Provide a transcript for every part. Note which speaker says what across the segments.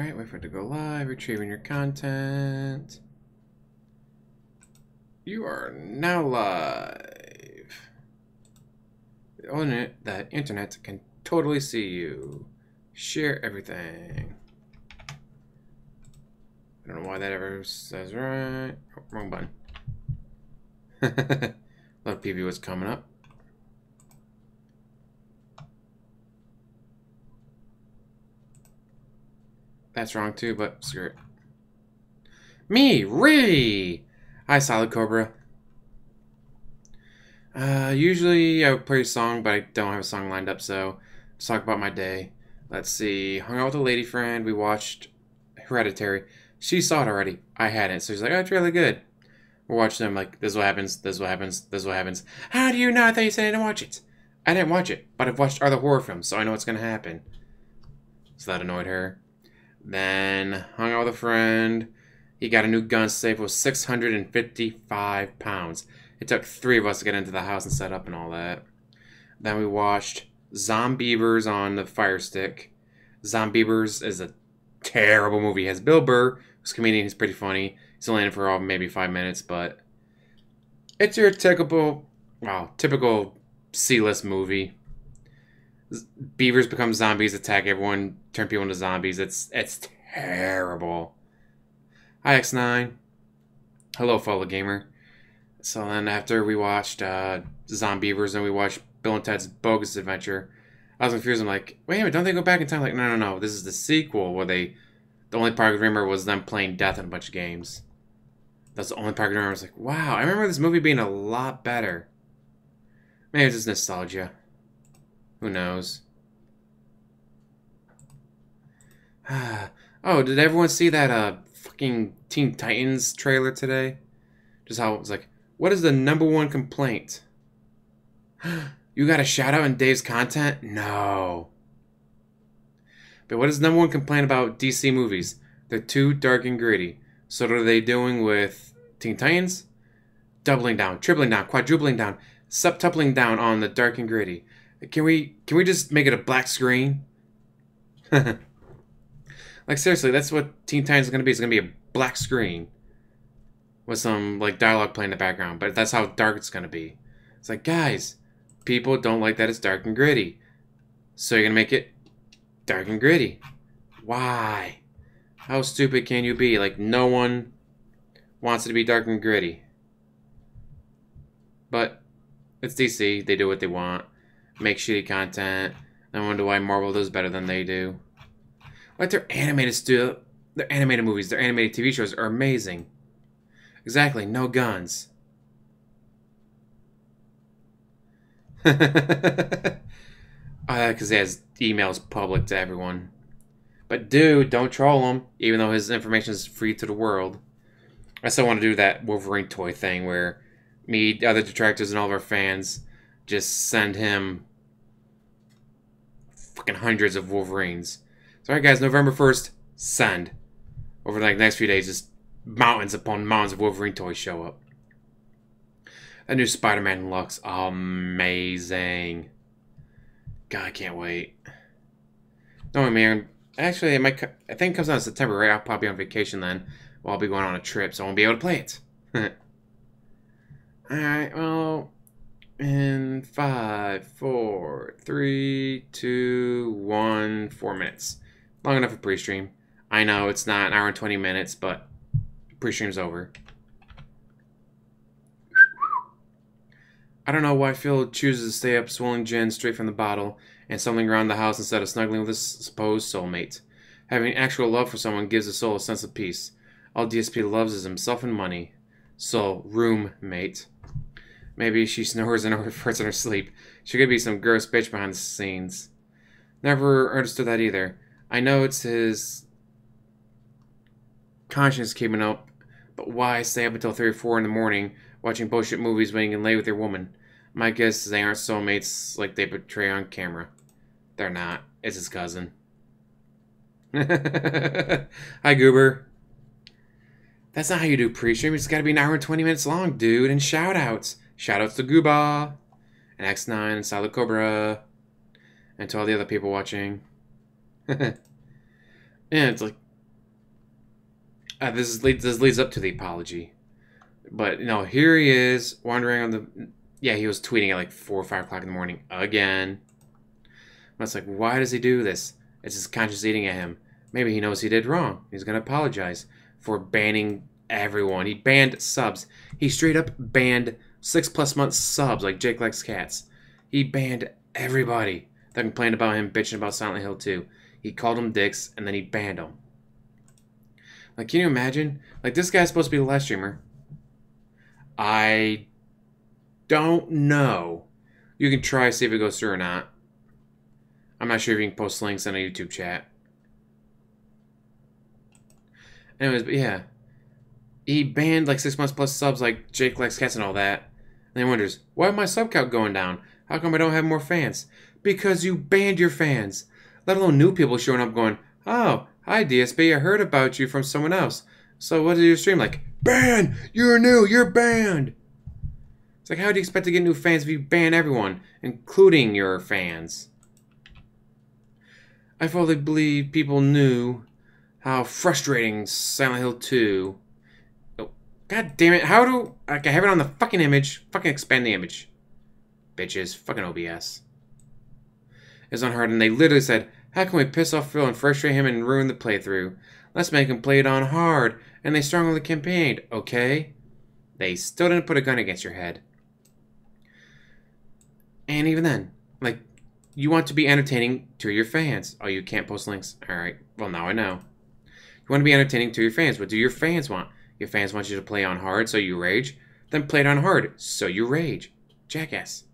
Speaker 1: Alright, wait for it to go live. Retrieving your content. You are now live. The internet can totally see you. Share everything. I don't know why that ever says right. Oh, wrong button. A lot of preview was coming up. That's wrong too, but screw it. Me, Ree! Hi, Solid Cobra. Usually I would play a song, but I don't have a song lined up, so let's talk about my day. Let's see. Hung out with a lady friend. We watched Hereditary. She saw it already. I hadn't, so she's like, oh, it's really good. We're watching them like, this is what happens, this is what happens, this is what happens. How do you know? I thought you said I didn't watch it. I didn't watch it, but I've watched other horror films, so I know what's going to happen. So that annoyed her. Then hung out with a friend. He got a new gun safe. It was 655 pounds. It took 3 of us to get into the house and set up and all that. Then we watched Zombievers on the Fire Stick. Zombievers is a terrible movie. It has Bill Burr, who's a comedian. He's pretty funny. He's only in it for maybe 5 minutes, but it's your typical C-list movie. Beavers become zombies, attack everyone, turn people into zombies. It's terrible. Hi, X9. Hello, fellow gamer. So then after we watched Zombievers and we watched Bill and Ted's Bogus Adventure, I was confused. I'm like, wait a minute, don't they go back in time? Like, no. This is the sequel where the only part I could remember was them playing death in a bunch of games. That's the only part I could remember. I was like, wow, I remember this movie being a lot better. Maybe it's just nostalgia. Who knows? Oh, did everyone see that fucking Teen Titans trailer today? Just how it was like, what is the #1 complaint? You got a shout out in Dave's content? No. But what is the #1 complaint about DC movies? They're too dark and gritty. So what are they doing with Teen Titans? Doubling down, tripling down, quadrupling down, septupling down on the dark and gritty. Can we just make it a black screen? Like, seriously, that's what Teen Titans is going to be. It's going to be a black screen with some, like, dialogue playing in the background. But that's how dark it's going to be. It's like, guys, people don't like that it's dark and gritty. So you're going to make it dark and gritty. Why? How stupid can you be? Like, no one wants it to be dark and gritty. But it's DC. They do what they want. Make shitty content. I wonder why Marvel does better than they do. Like, their animated movies, their animated TV shows are amazing. Exactly, no guns. Because he has emails public to everyone. But dude, don't troll him, even though his information is free to the world. I still want to do that Wolverine toy thing where me, other detractors, and all of our fans just send him fucking hundreds of Wolverines. So, alright guys, November 1st, send. Over the next few days, just mountains upon mountains of Wolverine toys show up. That new Spider-Man looks amazing. God, I can't wait. No, man. Actually, I think it comes out in September, right? I'll probably be on vacation then. Well, I'll be going on a trip, so I won't be able to play it. Alright, well, in 5, 4, 3, 2, 1, 4 minutes. Long enough for pre-stream. I know it's not an hour and 20 minutes, but pre-stream's over. I don't know why Phil chooses to stay up swilling gin straight from the bottle and stumbling around the house instead of snuggling with his supposed soulmate. Having actual love for someone gives a soul a sense of peace. All DSP loves is himself and money. Soul, roommate. Maybe she snores and farts in her sleep. She could be some gross bitch behind the scenes. Never understood that either. I know it's his conscience keeping up, but why stay up until 3 or 4 in the morning watching bullshit movies when you can lay with your woman? My guess is they aren't soulmates like they portray on camera. They're not. It's his cousin. Hi, Goober. That's not how you do pre-stream. It's got to be an hour and 20 minutes long, dude. And shout-outs. Shout-outs to Gooba, and X9, and Solid Cobra, and to all the other people watching. Yeah, it's like, this leads up to the apology. But, you know, here he is, wandering on the... Yeah, he was tweeting at like 4 or 5 o'clock in the morning again. But it's like, why does he do this? It's his conscience eating at him. Maybe he knows he did wrong. He's going to apologize for banning everyone. He banned subs. He straight up banned 6+ months subs like Jake Likes Cats. He banned everybody that complained about him bitching about Silent Hill 2. He called them dicks, and then he banned them. Like, can you imagine? Like, this guy's supposed to be a live streamer. I don't know. You can try see if it goes through or not. I'm not sure if you can post links in a YouTube chat. Anyways, but yeah. He banned like 6 months plus subs like Jake Likes Cats and all that. And he wonders, why is my sub count going down? How come I don't have more fans? Because you banned your fans. Let alone new people showing up going, oh, hi DSP, I heard about you from someone else. So what did your stream like? Banned! You're new, you're banned! It's like, how do you expect to get new fans if you ban everyone, including your fans? I fully believe people knew how frustrating Silent Hill 2... Oh, God damn it, how do... I have it on the fucking image. Fucking expand the image. Bitches. Fucking OBS. It's on hard, and they literally said, how can we piss off Phil and frustrate him and ruin the playthrough? Let's make him play it on hard. And they strongly campaigned, okay? They still didn't put a gun against your head. And even then, like, you want to be entertaining to your fans. Oh, you can't post links? Alright, well now I know. You want to be entertaining to your fans. What do your fans want? Your fans want you to play on hard, so you rage. Then play it on hard, so you rage. Jackass.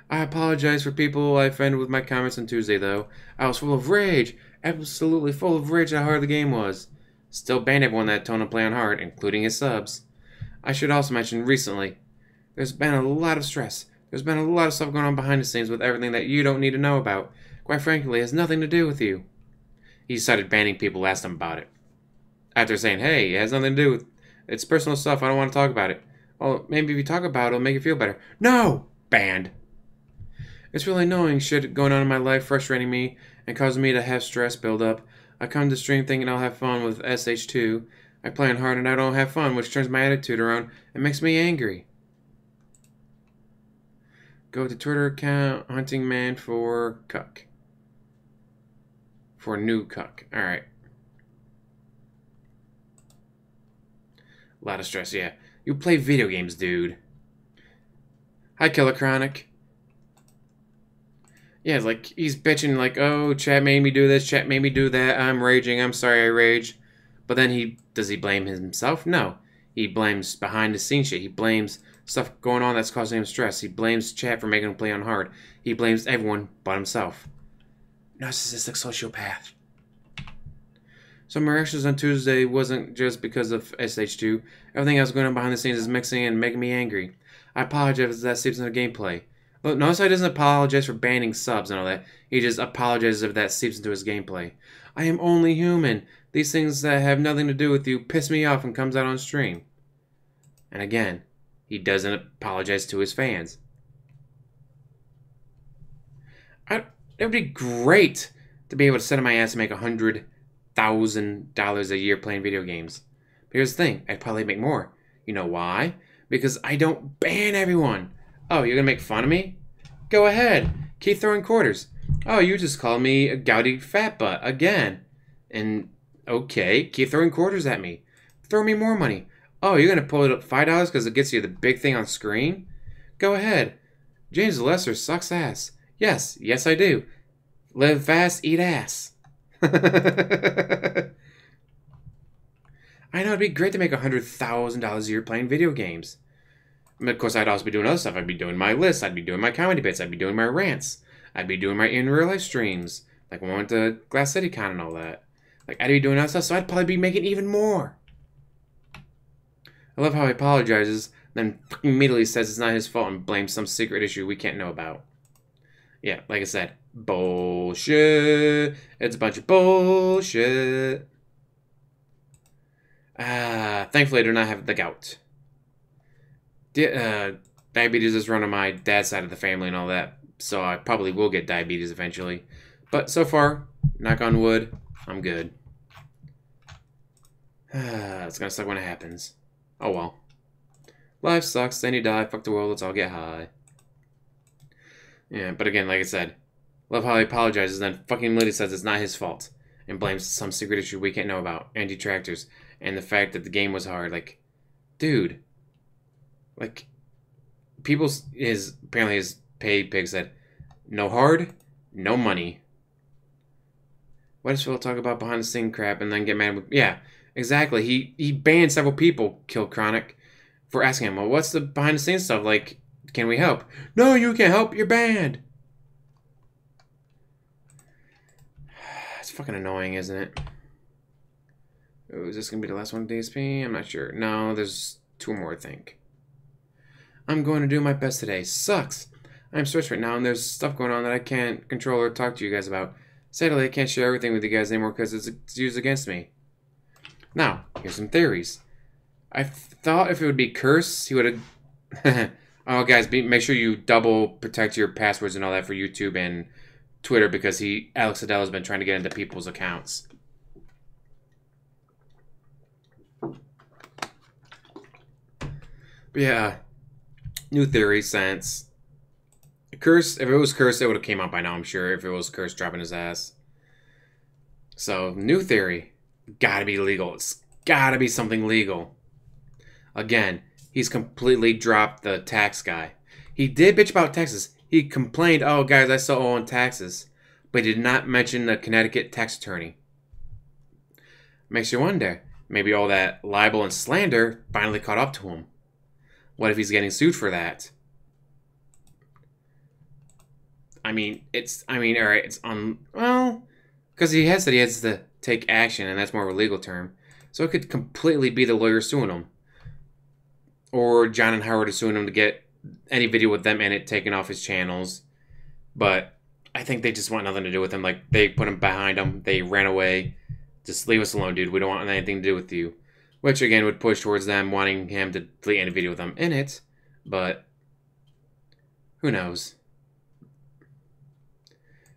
Speaker 1: I apologize for people I offended with my comments on Tuesday, though. I was full of rage. Absolutely full of rage at how hard the game was. Still banned everyone that told him to play on hard, including his subs. I should also mention recently, there's been a lot of stress. There's been a lot of stuff going on behind the scenes with everything that you don't need to know about. Quite frankly, it has nothing to do with you. He started banning people who asked him about it. After saying, hey, it has nothing to do with... It's personal stuff, I don't want to talk about it. Well, maybe if you talk about it, it'll make you feel better. No! Banned. It's really annoying shit going on in my life, frustrating me, and causing me to have stress build up. I come to stream thinking I'll have fun with SH2. I play on hard and I don't have fun, which turns my attitude around and makes me angry. Go to Twitter account, hunting man for cuck. For new cuck. Alright. A lot of stress, yeah. You play video games, dude. Hi, Killer Chronic. Yeah, it's like, he's bitching like, oh, chat made me do this, chat made me do that, I'm raging, I'm sorry I rage. But then does he blame himself? No. He blames behind the scenes shit. He blames stuff going on that's causing him stress. He blames chat for making him play on hard. He blames everyone but himself. Narcissistic sociopath. So my reactions on Tuesday wasn't just because of SH2. Everything else going on behind the scenes is mixing and making me angry. I apologize if that seeps into gameplay. Look, notice he doesn't apologize for banning subs and all that. He just apologizes if that seeps into his gameplay. I am only human. These things that have nothing to do with you piss me off and comes out on stream. And again, he doesn't apologize to his fans. It would be great to be able to sit on my ass and make $100,000 a year playing video games. But here's the thing, I'd probably make more. You know why? Because I don't ban everyone. Oh, you're gonna make fun of me? Go ahead. Keep throwing quarters. Oh, you just called me a gouty fat butt again. And okay, keep throwing quarters at me. Throw me more money. Oh, you're gonna pull it up $5 because it gets you the big thing on screen? Go ahead. James Lesser sucks ass. Yes, yes I do. Live fast, eat ass. I know it'd be great to make $100,000 a year playing video games. And of course, I'd also be doing other stuff. I'd be doing my lists. I'd be doing my comedy bits. I'd be doing my rants. I'd be doing my in real life streams. Like when I went to Glass City Con and all that. Like, I'd be doing other stuff, so I'd probably be making even more. I love how he apologizes, then immediately says it's not his fault and blames some secret issue we can't know about. Yeah, like I said, bullshit. It's a bunch of bullshit. Thankfully I do not have the gout. Diabetes is run on my dad's side of the family and all that, so I probably will get diabetes eventually. But so far, knock on wood, I'm good. It's gonna suck when it happens. Oh well. Life sucks, then you die, fuck the world, let's all get high. Yeah, but again, like I said, love how he apologizes, then fucking literally says it's not his fault. And blames some secret issue we can't know about, and detractors, and the fact that the game was hard. Like, dude. Like, apparently his paid pig said, no hard, no money. Why does Phil talk about behind the scene crap and then get mad with... Yeah, exactly. He banned several people, Killed Chronic, for asking him, well, what's the behind the scenes stuff? Like, can we help? No, you can't help. You're banned. It's fucking annoying, isn't it? Oh, is this going to be the last one, DSP? I'm not sure. No, there's 2 more, I think. I'm going to do my best today. Sucks. I'm stressed right now, and there's stuff going on that I can't control or talk to you guys about. Sadly, I can't share everything with you guys anymore because it's used against me. Now, here's some theories. I thought if it would be Curse, he would have... Oh, guys, make sure you double protect your passwords and all that for YouTube and Twitter because Alex Adele has been trying to get into people's accounts. But yeah, new theory since Curse. If it was Curse, it would have came out by now. I'm sure if it was Curse dropping his ass. So new theory, gotta be legal. It's gotta be something legal. Again, he's completely dropped the tax guy. He did bitch about taxes. He complained, "Oh guys, I still owe on taxes," but he did not mention the Connecticut tax attorney. Makes you wonder. Maybe all that libel and slander finally caught up to him. What if he's getting sued for that? All right, it's on, well, because he has said he has to take action, and that's more of a legal term. So it could completely be the lawyer suing him. Or John and Howard is suing him to get any video with them in it taken off his channels. But I think they just want nothing to do with him. Like, they put him behind him. They ran away. Just leave us alone, dude. We don't want anything to do with you. Which, again, would push towards them wanting him to delete any video with them in it. But who knows?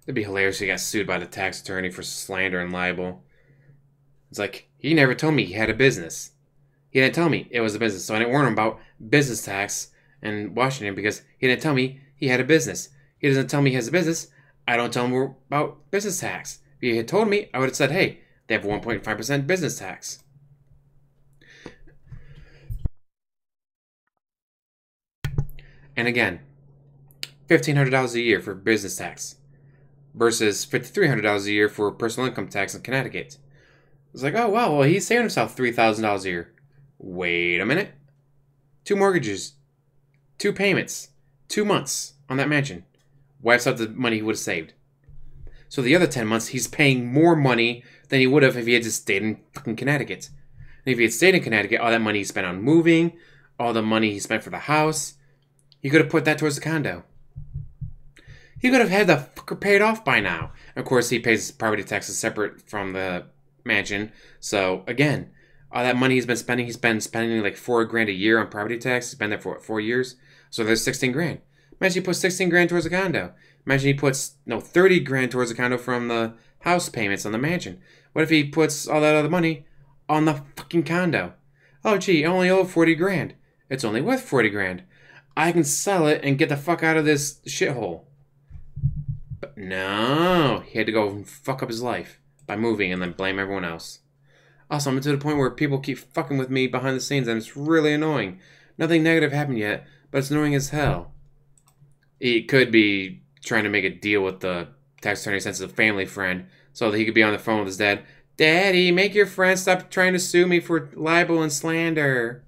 Speaker 1: It'd be hilarious if he got sued by the tax attorney for slander and libel. It's like, he never told me he had a business. He didn't tell me it was a business, so I didn't warn him about business tax in Washington because he didn't tell me he had a business. He doesn't tell me he has a business. I don't tell him about business tax. If he had told me, I would have said, hey, they have 1.5% business tax. And again, $1,500 a year for business tax versus $5,300 a year for personal income tax in Connecticut. It's like, oh, wow, well, he's saving himself $3,000 a year. Wait a minute. 2 mortgages, 2 payments, 2 months on that mansion. Wipes out the money he would have saved. So the other 10 months, he's paying more money than he would have if he had just stayed in fucking Connecticut. And if he had stayed in Connecticut, all that money he spent on moving, all the money he spent for the house, he could have put that towards the condo. He could have had the fucker paid off by now. Of course, he pays property taxes separate from the mansion. So, again, all that money he's been spending like $4,000 a year on property tax. He's been there for, what, 4 years? So there's $16,000. Imagine he puts $16,000 towards a condo. Imagine he puts, $30,000 towards a condo from the house payments on the mansion. What if he puts all that other money on the fucking condo? Oh, gee, I only owe $40,000. It's only worth $40,000. I can sell it and get the fuck out of this shithole. But no, he had to go and fuck up his life by moving and then blame everyone else. Also, I'm to the point where people keep fucking with me behind the scenes and it's really annoying. Nothing negative happened yet, but it's annoying as hell. He could be trying to make a deal with the tax attorney since it's a family friend so that he could be on the phone with his dad. Daddy, make your friend stop trying to sue me for libel and slander.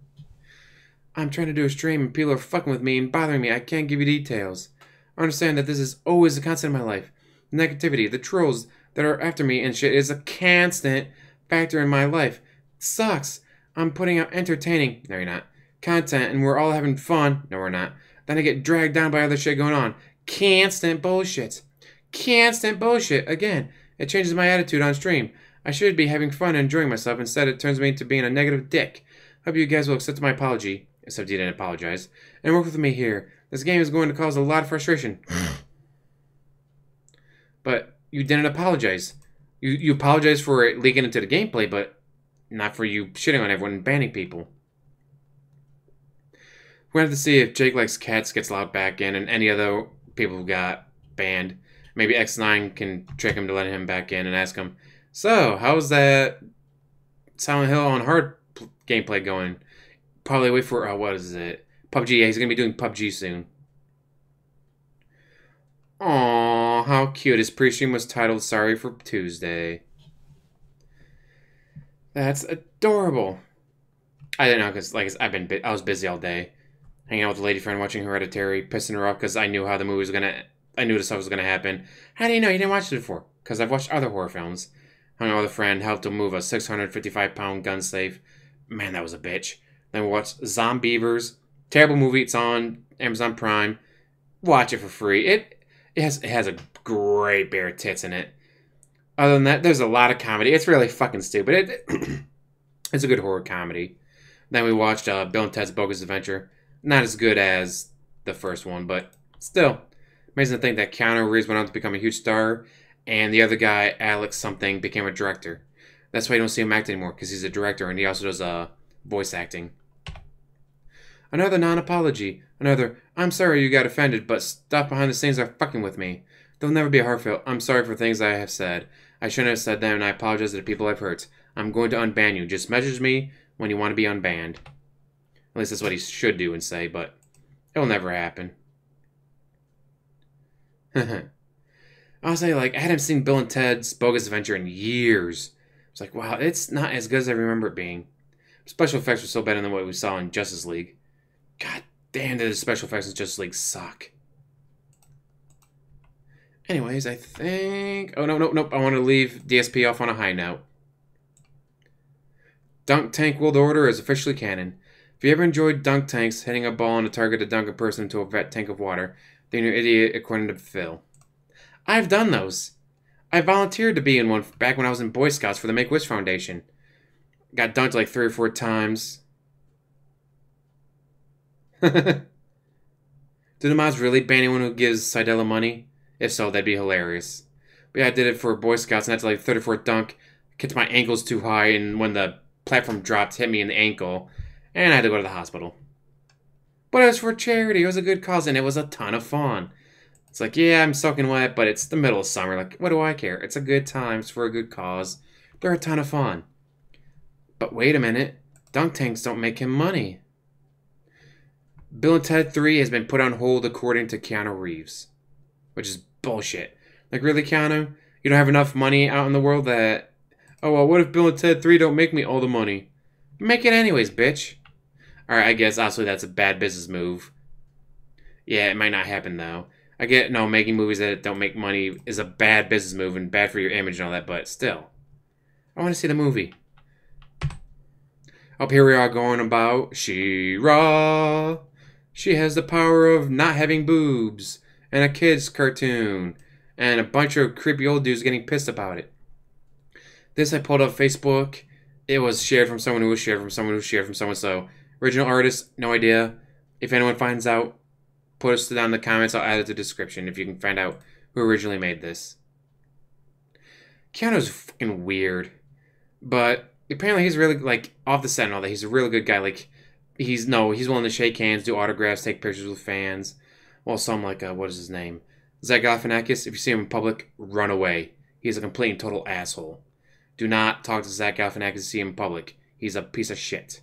Speaker 1: I'm trying to do a stream and people are fucking with me and bothering me. I can't give you details. I understand that this is always a constant in my life. The negativity, the trolls that are after me and shit is a constant factor in my life. It sucks. I'm putting out entertaining, no you're not, content and we're all having fun. No we're not. Then I get dragged down by other shit going on. Constant bullshit. Constant bullshit. Again, it changes my attitude on stream. I should be having fun and enjoying myself. Instead, it turns me into being a negative dick. Hope you guys will accept my apology. Except you didn't apologize. And work with me here. This game is going to cause a lot of frustration. But you didn't apologize. You apologized for it leaking into the gameplay, but not for you shitting on everyone and banning people. We're going to have to see if Jake Likes Cats gets allowed back in and any other people who got banned. Maybe X9 can trick him to let him back in and ask him, so, how's that Silent Hill on hard gameplay going? Probably wait for, what is it? PUBG. Yeah, he's going to be doing PUBG soon. Aww, how cute. His pre-stream was titled Sorry for Tuesday. That's adorable. I didn't know because, like, I was busy all day. Hanging out with a lady friend, watching Hereditary, pissing her off because I knew how the movie was going to... I knew the stuff was going to happen. How do you know you didn't watch it before? Because I've watched other horror films. Hung out with a friend, helped him move a 655-pound gun safe. Man, that was a bitch. Then we watched Zombievers. Terrible movie. It's on Amazon Prime. Watch it for free. It has a great pair of tits in it. Other than that, there's a lot of comedy. It's really fucking stupid. It's a good horror comedy. Then we watched Bill and Ted's Bogus Adventure. Not as good as the first one, but still. Amazing to think that Keanu Reeves went on to become a huge star, and the other guy, Alex something, became a director. That's why you don't see him act anymore, because he's a director, and he also does voice acting. Another non-apology. Another, I'm sorry you got offended, but stuff behind the scenes are fucking with me. There'll never be a heartfelt, I'm sorry for things I have said. I shouldn't have said them, and I apologize to the people I've hurt. I'm going to unban you. Just message me when you want to be unbanned. At least that's what he should do and say, but it'll never happen. Honestly, like, I hadn't seen Bill and Ted's Bogus Adventure in years. It's like, wow, it's not as good as I remember it being. Special effects were so better than what we saw in Justice League. God damn, did the special effects in Justice League suck. Anyways, I think... Oh, nope. I want to leave DSP off on a high note. Dunk Tank World Order is officially canon. If you ever enjoyed dunk tanks, hitting a ball on a target to dunk a person into a vet tank of water, then you're an idiot, according to Phil. I've done those. I volunteered to be in one back when I was in Boy Scouts for the Make-Wish Foundation. Got dunked like 3 or 4 times. Do the mods really ban anyone who gives Sidella money? If so, that'd be hilarious. But yeah, I did it for Boy Scouts, and that's like 34th dunk. Kicked my ankles too high, and when the platform dropped, hit me in the ankle, and I had to go to the hospital. But it was for charity. It was a good cause, and it was a ton of fun. It's like, yeah, I'm soaking wet, but it's the middle of summer. Like, what do I care? It's a good time. It's for a good cause. They're a ton of fun. But wait a minute. Dunk tanks don't make him money. Bill and Ted 3 has been put on hold according to Keanu Reeves. Which is bullshit. Like, really, Keanu? You don't have enough money out in the world that... Oh, well, what if Bill and Ted 3 don't make me all the money? Make it anyways, bitch. Alright, I guess, also, that's a bad business move. Yeah, it might not happen, though. I get, no, making movies that don't make money is a bad business move and bad for your image and all that, but still. I want to see the movie. Up here we are going about Shira. She has the power of not having boobs. And a kid's cartoon. And a bunch of creepy old dudes getting pissed about it. This I pulled up Facebook. It was shared from someone who was shared from someone who shared from someone. So, original artist, no idea. If anyone finds out, post it down in the comments. I'll add it to the description if you can find out who originally made this. Keanu's fucking weird. But apparently he's really, like, off the set and all that. He's a really good guy. Like, he's willing to shake hands, do autographs, take pictures with fans. Well, some like, what is his name? Zach Galifianakis, if you see him in public, run away. He's a complete and total asshole. Do not talk to Zach Galifianakis and see him in public. He's a piece of shit.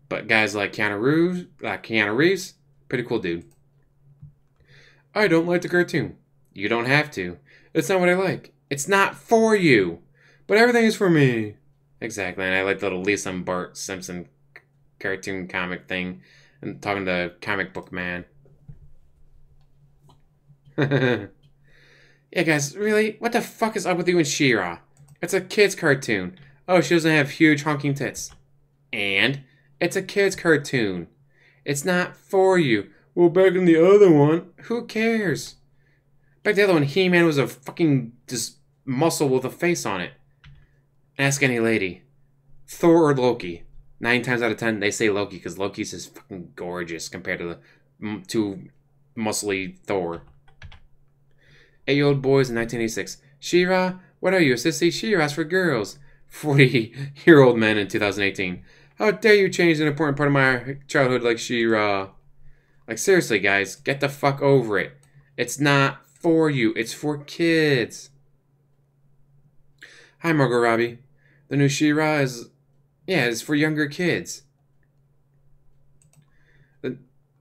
Speaker 1: But guys like Keanu Reeves, pretty cool dude. I don't like the cartoon. You don't have to. It's not what I like. It's not for you. But everything is for me. Exactly, and I like the little Lisa and Bart Simpson cartoon comic thing. And talking to Comic Book Man. Yeah, guys, really? What the fuck is up with you and Shira? It's a kid's cartoon. Oh, she doesn't have huge honking tits. And it's a kid's cartoon. It's not for you. Well, back in the other one, who cares? Back the other one, He-Man was a fucking just muscle with a face on it. Ask any lady. Thor or Loki? 9 times out of 10, they say Loki because Loki's just fucking gorgeous compared to the too muscly Thor. 8-year-old boys in 1986. Shira, what are you, a sissy? Shira's for girls. 40-year-old men in 2018. How dare you change an important part of my childhood like Shira? Like, seriously, guys, get the fuck over it. It's not for you. It's for kids. Hi, Margot Robbie. The new Shira is, yeah, it's for younger kids.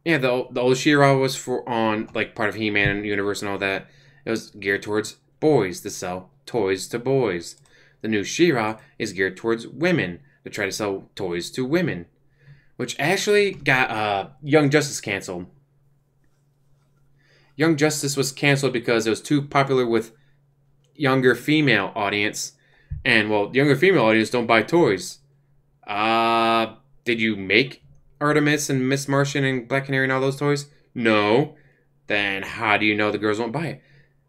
Speaker 1: Yeah, the old Shira was for on like part of He-Man universe and all that. It was geared towards boys to sell toys to boys. The new Shira is geared towards women to try to sell toys to women, which actually got Young Justice canceled. Young Justice was canceled because it was too popular with younger female audience, and well, the younger female audience don't buy toys. Did you make Artemis and Miss Martian and Black Canary and all those toys? No. Then how do you know the girls won't buy it?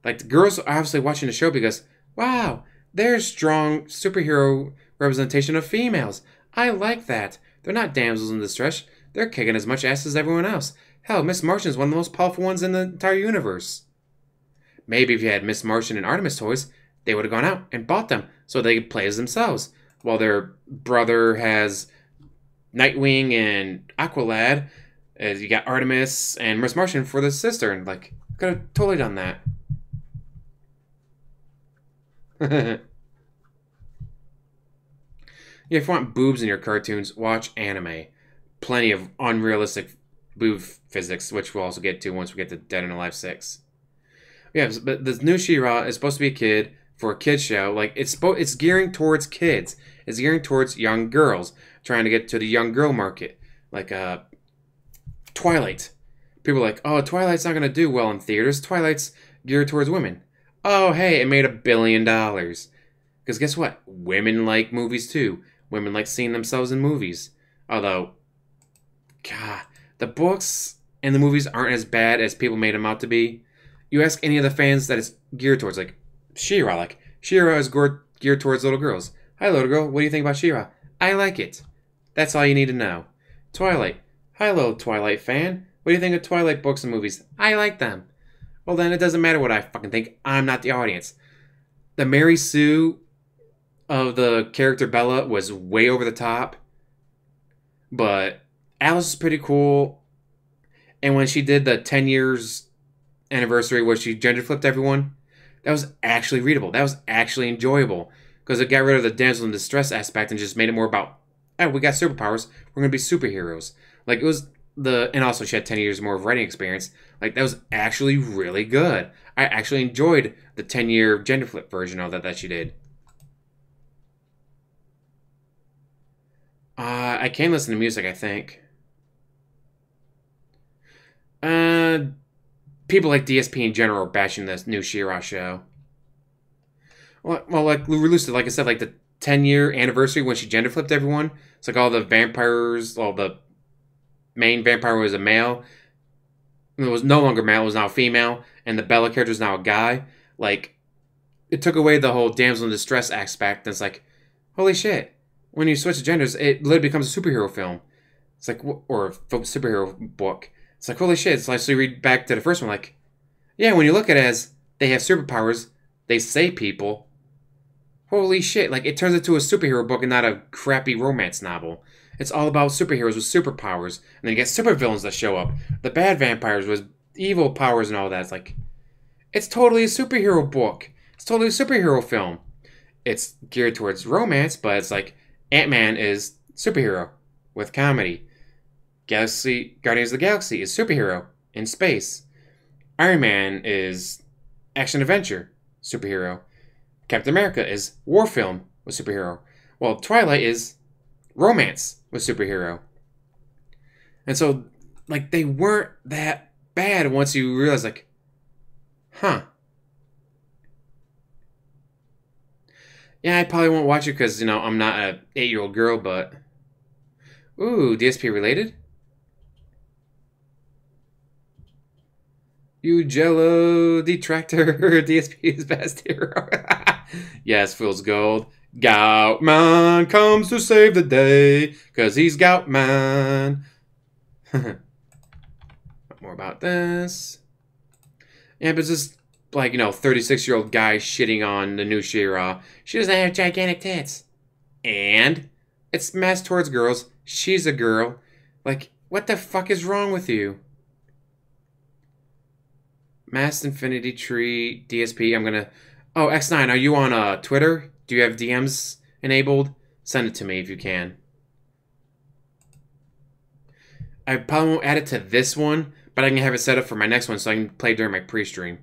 Speaker 1: Like, the girls are obviously watching the show because, wow, there's strong superhero representation of females. I like that. They're not damsels in distress. They're kicking as much ass as everyone else. Hell, Miss Martian is one of the most powerful ones in the entire universe. Maybe if you had Miss Martian and Artemis toys, they would have gone out and bought them so they could play as themselves. While their brother has Nightwing and Aqualad, as you got Artemis and Miss Martian for the sister, and like, could have totally done that. Yeah, if you want boobs in your cartoons, watch anime. Plenty of unrealistic boob physics, which we'll also get to once we get to Dead and Alive 6. Yeah, but the new She-Ra is supposed to be a kid for a kid show. Like, it's gearing towards kids. It's gearing towards young girls, trying to get to the young girl market. Like Twilight. People are like, oh, Twilight's not gonna do well in theaters. Twilight's geared towards women. Oh, hey, it made $1 billion. Because guess what? Women like movies too. Women like seeing themselves in movies. Although, God, the books and the movies aren't as bad as people made them out to be. You ask any of the fans that it's geared towards, like Shira. Like, Shira is geared towards little girls. Hi, little girl. What do you think about Shira? I like it. That's all you need to know. Twilight. Hi, little Twilight fan. What do you think of Twilight books and movies? I like them. Well, then it doesn't matter what I fucking think. I'm not the audience. The Mary Sue of the character Bella was way over the top. But Alice is pretty cool. And when she did the 10 years anniversary where she gender flipped everyone, that was actually readable. That was actually enjoyable. Because it got rid of the damsel in distress aspect and just made it more about, oh, we got superpowers. We're going to be superheroes. Like, it was and also she had 10 years more of writing experience. Like, that was actually really good. I actually enjoyed the 10-year gender flip version of that she did. I can listen to music, I think. People like DSP in general are bashing this new Shira show. Well, like, we released it, like I said, like the 10-year anniversary when she gender flipped everyone. It's like all the vampires, all the main vampire was a male. It was no longer male, it was now female. And the Bella character is now a guy. Like, it took away the whole damsel in distress aspect. And it's like, holy shit. When you switch genders, it literally becomes a superhero film. It's like, or a superhero book. It's like, holy shit. It's like, so you read back to the first one, like, yeah, when you look at it as they have superpowers, they save people. Holy shit. Like, it turns into a superhero book and not a crappy romance novel. It's all about superheroes with superpowers. And then you get supervillains that show up. The bad vampires with evil powers and all that. It's like, it's totally a superhero book. It's totally a superhero film. It's geared towards romance, but it's like, Ant-Man is superhero with comedy. Guardians of the Galaxy is superhero in space. Iron Man is action-adventure superhero. Captain America is war film with superhero. Well, Twilight is romance with superhero. And so, like, they weren't that bad once you realize, like, huh. Yeah, I probably won't watch it because, I'm not an 8-year-old girl, but... Ooh, DSP related? You jello detractor, DSP is best hero. Yes, fool's gold. Goutman comes to save the day, cause he's Goutman. More about this. Yeah, but it's just, like, 36-year-old guy shitting on the new Shira. She doesn't have gigantic tits. And it's masked towards girls. She's a girl. Like, what the fuck is wrong with you? Masked Infinity Tree, DSP. I'm gonna. Oh, X9, are you on Twitter? Do you have DMs enabled? Send it to me if you can. I probably won't add it to this one, but I can have it set up for my next one so I can play during my pre-stream.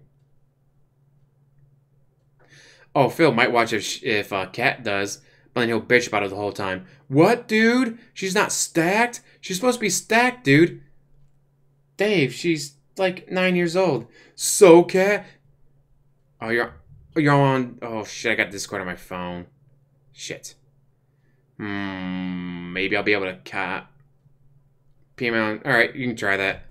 Speaker 1: Oh, Phil might watch if Kat does, but then he'll bitch about it the whole time. What, dude? She's not stacked? She's supposed to be stacked, dude. Dave, she's like 9 years old. So, Kat? Oh, you're on. Oh shit! I got Discord on my phone. Shit. Maybe I'll be able to cat. PM. All right, you can try that.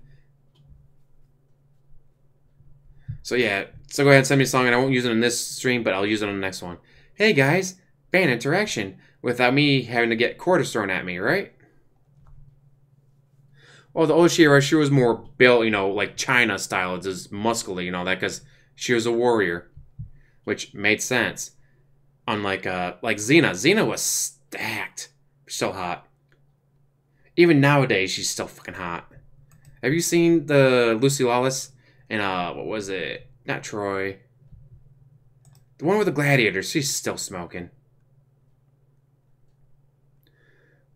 Speaker 1: So yeah, so go ahead and send me a song, and I won't use it in this stream, but I'll use it on the next one. Hey guys, fan interaction without me having to get quarters thrown at me, right? Well, the old Shira, she was more built, like China style, just muscly, that, because she was a warrior, which made sense. Unlike like Xena was stacked, so hot. Even nowadays, she's still fucking hot. Have you seen the Lucy Lawless? And what was it? Not Troy. The one with the gladiators. She's still smoking.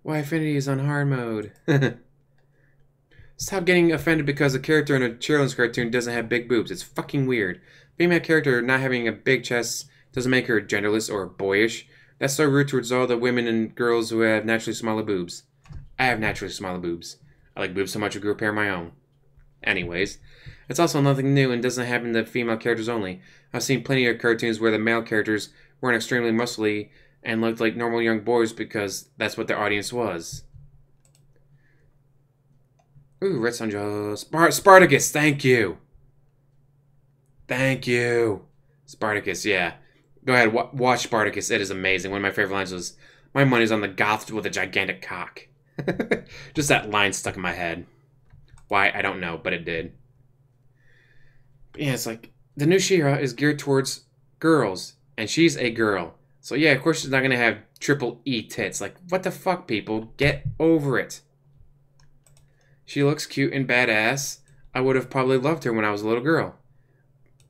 Speaker 1: Why Affinity is on hard mode. Stop getting offended because a character in a children's cartoon doesn't have big boobs. It's fucking weird. Female character not having a big chest doesn't make her genderless or boyish. That's so rude towards all the women and girls who have naturally smaller boobs. I have naturally smaller boobs. I like boobs so much I grew a pair of my own. Anyways. It's also nothing new and doesn't happen to female characters only. I've seen plenty of cartoons where the male characters weren't extremely muscly and looked like normal young boys because that's what their audience was. Ooh, Red Sonja. Spartacus, thank you. Thank you. Spartacus, yeah. Go ahead, watch Spartacus. It is amazing. One of my favorite lines was, "My money's on the goth with a gigantic cock." Just that line stuck in my head. Why, I don't know, but it did. Yeah, it's like, the new Shira is geared towards girls, and she's a girl. So yeah, of course she's not going to have triple E tits. Like, what the fuck, people? Get over it. She looks cute and badass. I would have probably loved her when I was a little girl.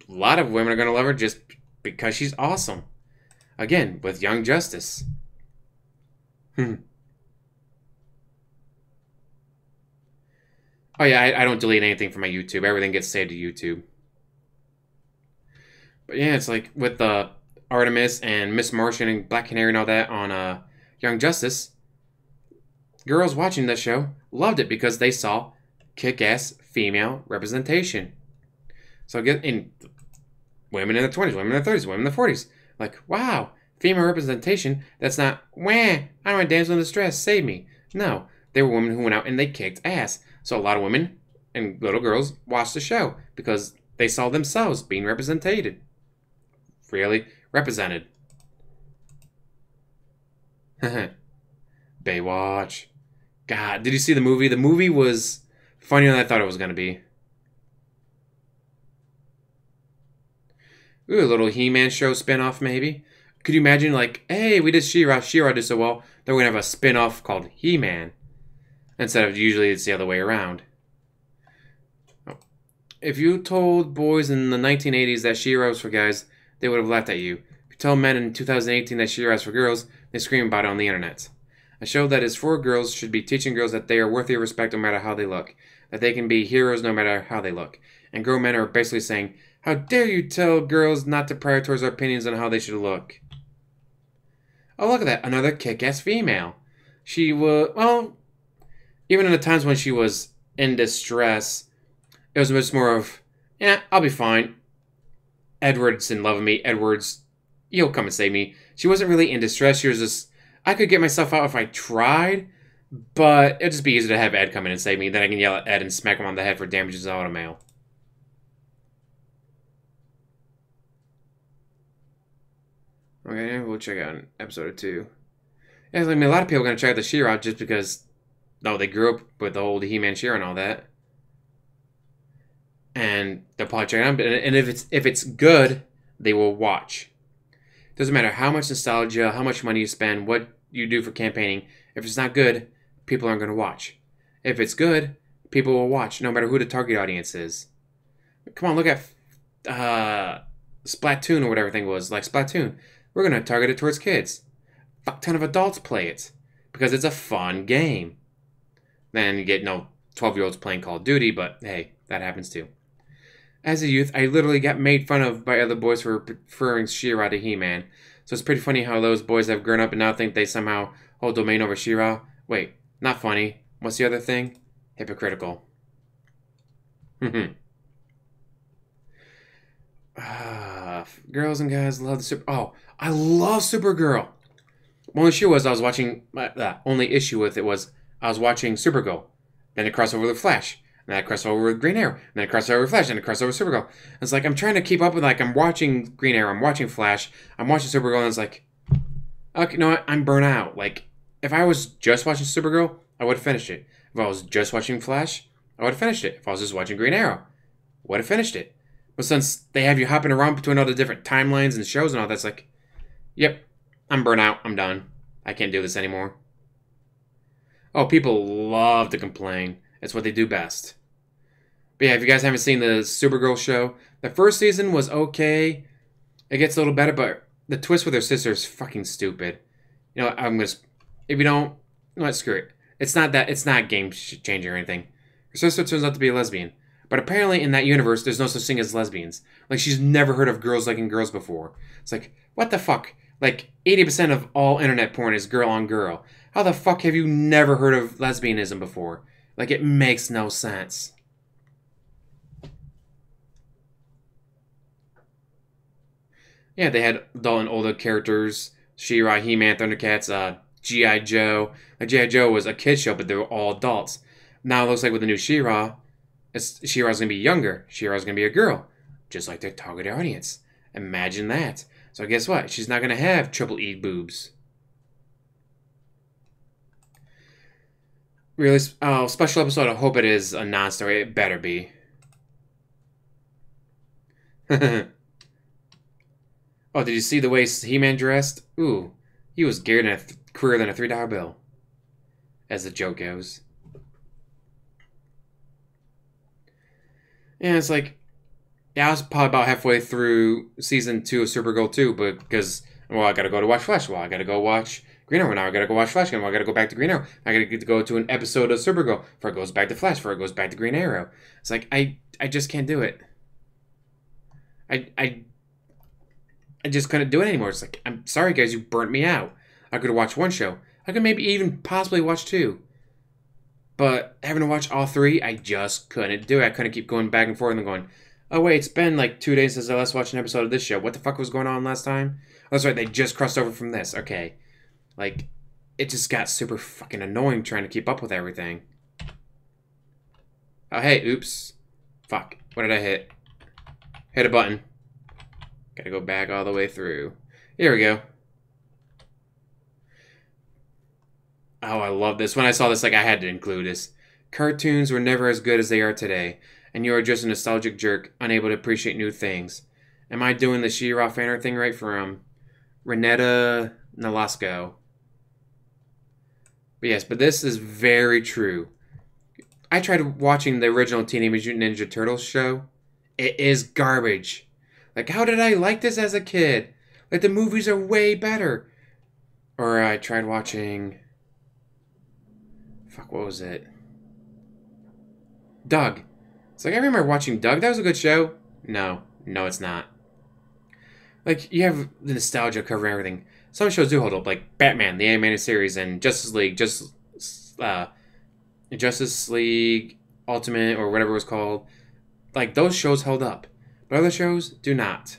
Speaker 1: A lot of women are going to love her just because she's awesome. Again, with Young Justice. Oh yeah, I don't delete anything from my YouTube. Everything gets saved to YouTube. But yeah, it's like with Artemis and Miss Martian and Black Canary and all that on Young Justice. Girls watching that show loved it because they saw kick-ass female representation. So get in women in the 20s, women in the 30s, women in the 40s. Like, wow, female representation. That's not, wah, I don't want damsel in distress, save me. No, they were women who went out and they kicked ass. So a lot of women and little girls watched the show because they saw themselves being represented. Really? Represented. Baywatch. God, did you see the movie? The movie was funnier than I thought it was going to be. Ooh, a little He-Man show spinoff, maybe? Could you imagine, like, hey, we did Shira. Shira did so well that we're going to have a spinoff called He-Man. Instead of usually it's the other way around. If you told boys in the 1980s that Shira was for guys, they would have laughed at you. If you tell men in 2018 that Shira is for girls, they scream about it on the internet. A show that is for girls should be teaching girls that they are worthy of respect no matter how they look, that they can be heroes no matter how they look. And grown men are basically saying, how dare you tell girls not to prioritize our opinions on how they should look? Oh, look at that, another kick-ass female. She was, well, even in the times when she was in distress, it was much more of, yeah, I'll be fine. Edward's in love with me. Edward's, he'll come and save me. She wasn't really in distress. She was just, I could get myself out if I tried, but it'd just be easier to have Ed come in and save me. Then I can yell at Ed and smack him on the head for damages to automail. Okay, we'll check out episode 2. Yeah, I mean, a lot of people are going to check out the Shira just because, no, they grew up with the old He-Man Shira and all that. And they'll probably check it out. And if it's good, they will watch. Doesn't matter how much nostalgia, how much money you spend, what you do for campaigning. If it's not good, people aren't going to watch. If it's good, people will watch, no matter who the target audience is. Come on, look at Splatoon or whatever thing it was. Like Splatoon, we're going to target it towards kids. Fuck ton of adults play it because it's a fun game. Then you get 12-year-olds playing Call of Duty, but hey, that happens too. As a youth, I literally got made fun of by other boys for preferring Shira to He-Man. So it's pretty funny how those boys have grown up and now think they somehow hold domain over Shira. Wait, not funny. What's the other thing? Hypocritical. Girls and guys love the Super... Oh, I love Supergirl. Only issue was I was watching... only issue with it was I was watching Supergirl. Then it crossed over with Flash. Then I crossed over with Green Arrow. Then I crossed over with Flash. Then I crossed over with Supergirl. It's like I'm trying to keep up with, like, I'm watching Green Arrow. I'm watching Flash. I'm watching Supergirl. And it's like, okay, you know what? I'm burnt out. Like, if I was just watching Supergirl, I would have finished it. If I was just watching Flash, I would have finished it. If I was just watching Green Arrow, I would have finished it. But since they have you hopping around between all the different timelines and shows and all, that's like, yep, I'm burnt out. I'm done. I can't do this anymore. Oh, people love to complain. It's what they do best. But yeah, if you guys haven't seen the Supergirl show, the first season was okay. It gets a little better, but the twist with her sister is fucking stupid. You know, if you don't, you know what, screw it. It's not game changing or anything. Her sister turns out to be a lesbian. But apparently in that universe, there's no such thing as lesbians. Like, she's never heard of girls liking girls before. It's like, what the fuck? Like, 80% of all internet porn is girl on girl. How the fuck have you never heard of lesbianism before? Like, it makes no sense. Yeah, they had adult and older characters. Shira, He-Man, Thundercats, G.I. Joe. Like, G.I. Joe was a kid's show, but they were all adults. Now it looks like with the new Shira's going to be younger. Shira's going to be a girl. Just like their target audience. Imagine that. So guess what? She's not going to have triple E boobs. Really? Oh, special episode. I hope it is a non-story. It better be. Oh, did you see the way He-Man dressed? Ooh, he was geared in queerer than a $3 bill. As the joke goes. Yeah, it's like, yeah, I was probably about halfway through season 2 of Supergirl too, but because, well, I gotta go to watch Flash. Well, I gotta go watch Green Arrow. Now I gotta go watch Flash again. Well, I gotta go back to Green Arrow. I gotta get to go to an episode of Supergirl before it goes back to Flash, before it goes back to Green Arrow. It's like, I just can't do it. I just couldn't do it anymore. It's like, I'm sorry guys, you burnt me out. I could watch one show. I could maybe even possibly watch 2. But having to watch all 3, I just couldn't do it. I couldn't keep going back and forth and going, oh wait, it's been like 2 days since I last watched an episode of this show. What the fuck was going on last time? Oh, that's right, they just crossed over from this. Okay. Like, it just got super fucking annoying trying to keep up with everything. Oh, hey, oops. Fuck. What did I hit? Hit a button. Gotta go back all the way through. Here we go. Oh, I love this. When I saw this, like, I had to include this. Cartoons were never as good as they are today, and you are just a nostalgic jerk, unable to appreciate new things. Am I doing the Shira fanner thing right from Renetta Nolasco? But yes, but this is very true. I tried watching the original Teenage Mutant Ninja Turtles show. It is garbage. Like, how did I like this as a kid? Like, the movies are way better. Or I tried watching... Fuck, what was it? Doug. It's like, I remember watching Doug. That was a good show. No, it's not. Like, you have the nostalgia covering everything. Some shows do hold up, like Batman, the animated series, and Justice League Ultimate, or whatever it was called. Like, those shows held up. But other shows do not.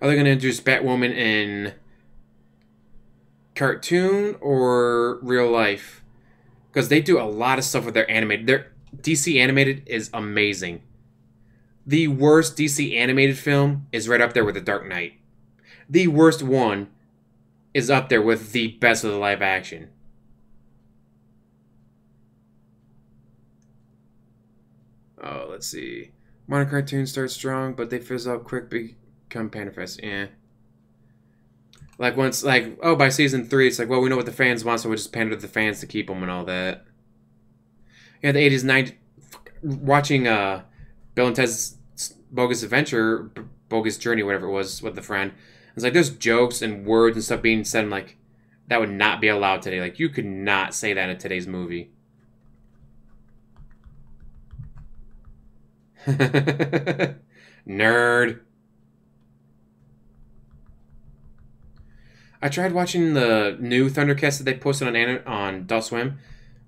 Speaker 1: Are they going to introduce Batwoman in cartoon or real life? Because they do a lot of stuff with their animated. Their DC animated is amazing. The worst DC animated film is right up there with The Dark Knight. The worst one is up there with the best of the live action. Oh, let's see. Modern cartoons start strong, but they fizzle out quick become Panderfest. Yeah. Like, once, like, oh, by season 3, it's like, well, we know what the fans want, so we'll just pander to the fans to keep them and all that. Yeah, the 80s, 90s, watching Bill and Ted's Bogus Adventure, Bogus Journey, whatever it was, with the friend. It's like, there's jokes and words and stuff being said, and like, that would not be allowed today. Like, you could not say that in today's movie. Nerd. I tried watching the new Thundercats that they posted on Adult Swim.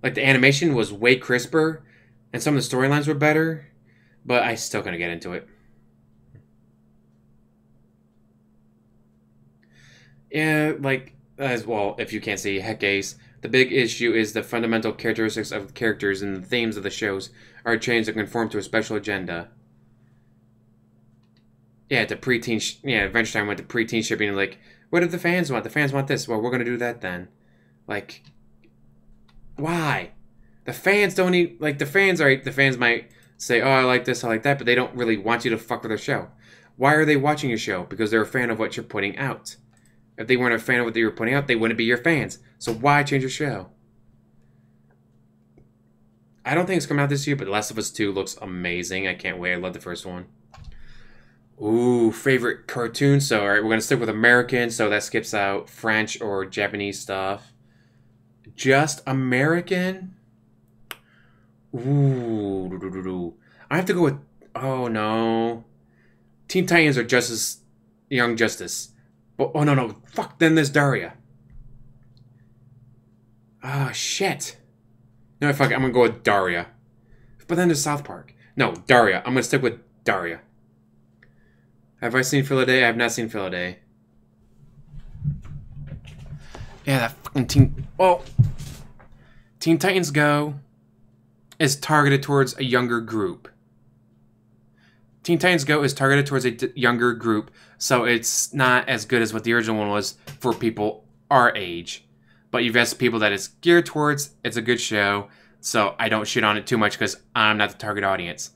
Speaker 1: Like, the animation was way crisper, and some of the storylines were better, but I still couldn't get into it. Yeah, like, as well, if you can't see, heck ace. The big issue is the fundamental characteristics of the characters and the themes of the shows are changed to conform to a special agenda. Yeah, to preteen. Adventure Time went to preteen shipping. And like, what do the fans want? The fans want this. Well, we're gonna do that then. Like, why? The fans don't need, like, the fans are. The fans might say, "Oh, I like this, I like that," but they don't really want you to fuck with their show. Why are they watching your show? Because they're a fan of what you're putting out. If they weren't a fan of what you were putting out, they wouldn't be your fans. So why change your show? I don't think it's coming out this year, but The Last of Us 2 looks amazing. I can't wait. I love the first one. Ooh, favorite cartoon. So, alright, we're going to stick with American, so that skips out French or Japanese stuff. Just American? Ooh. I have to go with... Oh, no. Teen Titans or Young Justice. Oh, no. Fuck, then there's Daria. Ah, shit. No, fuck, I'm gonna go with Daria. But then there's South Park. No, Daria. I'm gonna stick with Daria. Have I seen Philadelphia? I have not seen Philadelphia. Yeah, that fucking Teen Titans Go is targeted towards a younger group. Teen Titans Go is targeted towards a younger group, so it's not as good as what the original one was for people our age. But you've asked people that it's geared towards, it's a good show, so I don't shit on it too much because I'm not the target audience.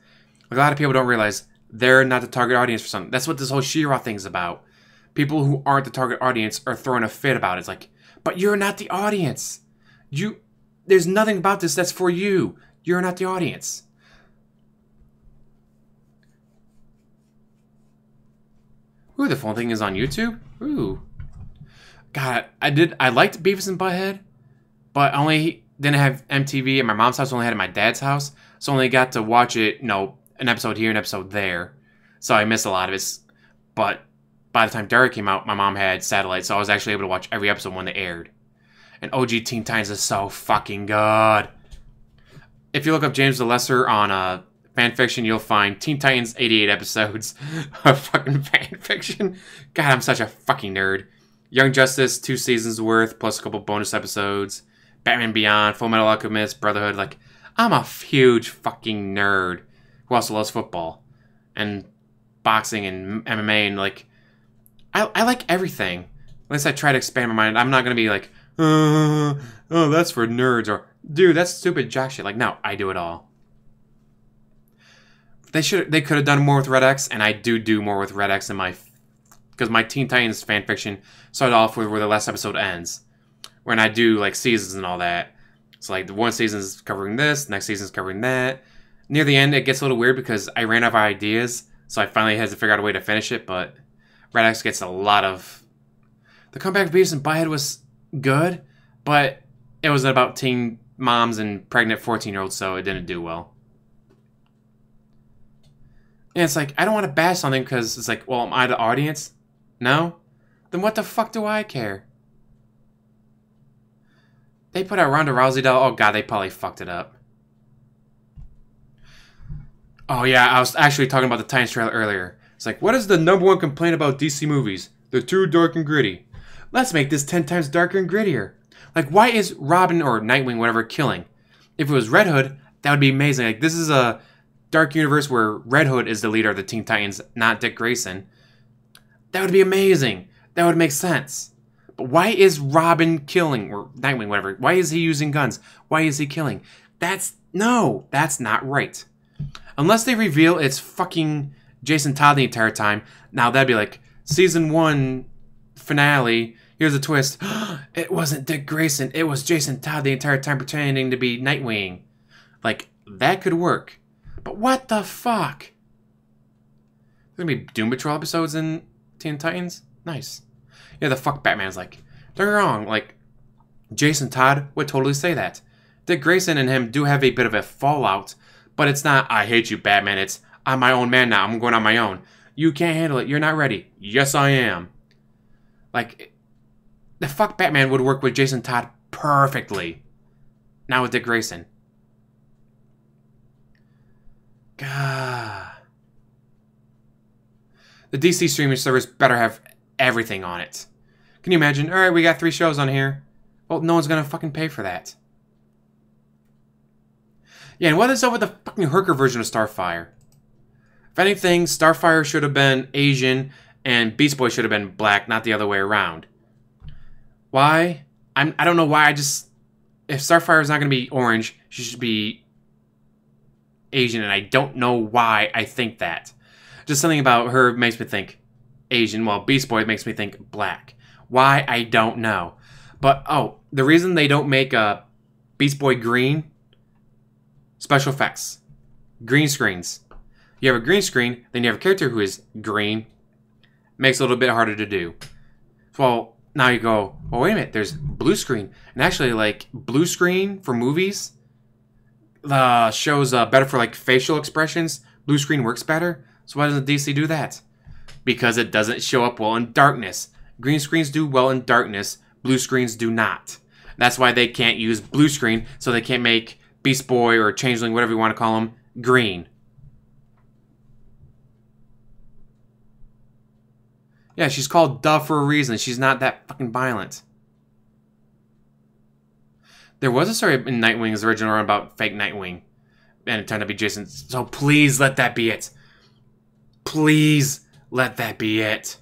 Speaker 1: A lot of people don't realize they're not the target audience for something. That's what this whole Shira thing's about. People who aren't the target audience are throwing a fit about it. It's like, but you're not the audience. There's nothing about this that's for you. You're not the audience. Ooh, the phone thing is on YouTube? Ooh. God, I liked Beavis and Butthead, but I only didn't have MTV at my mom's house, only had it at my dad's house, so only got to watch it, an episode here, an episode there. So I missed a lot of it. But by the time Daria came out, my mom had satellite, so I was actually able to watch every episode when they aired. And OG Teen Titans is so fucking good. If you look up James the Lesser on fanfiction, you'll find Teen Titans 88 episodes of fucking fanfiction. God, I'm such a fucking nerd. Young Justice, 2 seasons worth, plus a couple bonus episodes. Batman Beyond, Full Metal Alchemist, Brotherhood. Like, I'm a huge fucking nerd who also loves football. And boxing and MMA and, like, I like everything. At least I try to expand my mind. I'm not going to be like, oh, that's for nerds. Or, dude, that's stupid jock shit. Like, no, I do it all. They could have done more with Red X, and I do more with Red X in my... Because my Teen Titans fanfiction started off with where the last episode ends. When I do, like, seasons and all that. So, like, the one season's covering this, next season's covering that. Near the end, it gets a little weird because I ran out of ideas. So I finally had to figure out a way to finish it, but Red X gets a lot of... The comeback of Beavis and Butthead was good, but it was about teen moms and pregnant 14-year-olds, so it didn't do well. And it's like, I don't want to bash something because it's like, well, am I the audience? No? Then what the fuck do I care? They put out Ronda Rousey doll. Oh god, they probably fucked it up. Oh yeah, I was actually talking about the Titans trailer earlier. It's like, what is the #1 complaint about DC movies? They're too dark and gritty. Let's make this 10 times darker and grittier. Like, why is Robin or Nightwing, whatever, killing? If it was Red Hood, that would be amazing. Like, this is a dark universe where Red Hood is the leader of the Teen Titans, not Dick Grayson. That would be amazing. That would make sense. But why is Robin killing, or Nightwing, whatever? Why is he using guns? Why is he killing? No, that's not right. Unless they reveal it's fucking Jason Todd the entire time. Now that'd be like season 1 finale. Here's a twist. It wasn't Dick Grayson. It was Jason Todd the entire time pretending to be Nightwing. Like, that could work. But what the fuck? There's gonna be Doom Patrol episodes in Teen Titans? Nice. Yeah, the fuck Batman's like, don't get me wrong, like, Jason Todd would totally say that. Dick Grayson and him do have a bit of a fallout, but it's not, I hate you, Batman. It's, I'm my own man now. I'm going on my own. You can't handle it. You're not ready. Yes, I am. Like, the fuck Batman would work with Jason Todd perfectly. Not with Dick Grayson. God. The DC streaming service better have everything on it. Can you imagine? Alright, we got 3 shows on here. Well, no one's gonna fucking pay for that. Yeah, and what is up with the fucking hooker version of Starfire? If anything, Starfire should have been Asian, and Beast Boy should have been black, not the other way around. Why? I don't know why. If Starfire is not gonna be orange, she should be Asian, and I don't know why I think that. Just something about her makes me think Asian, while Beast Boy makes me think black. Why? I don't know. But, oh, the reason they don't make Beast Boy green, special effects. Green screens. You have a green screen, then you have a character who is green. Makes it a little bit harder to do. Well, now you go, well, wait a minute, there's blue screen. And actually, like, blue screen for movies shows better for, like, facial expressions. Blue screen works better. So why doesn't DC do that? Because it doesn't show up well in darkness. Green screens do well in darkness. Blue screens do not. That's why they can't use blue screen, so they can't make Beast Boy or Changeling, whatever you want to call them, green. Yeah, she's called Dove for a reason. She's not that fucking violent. There was a story in Nightwing's original run about fake Nightwing. And it turned out to be Jason. So please let that be it. Please let that be it.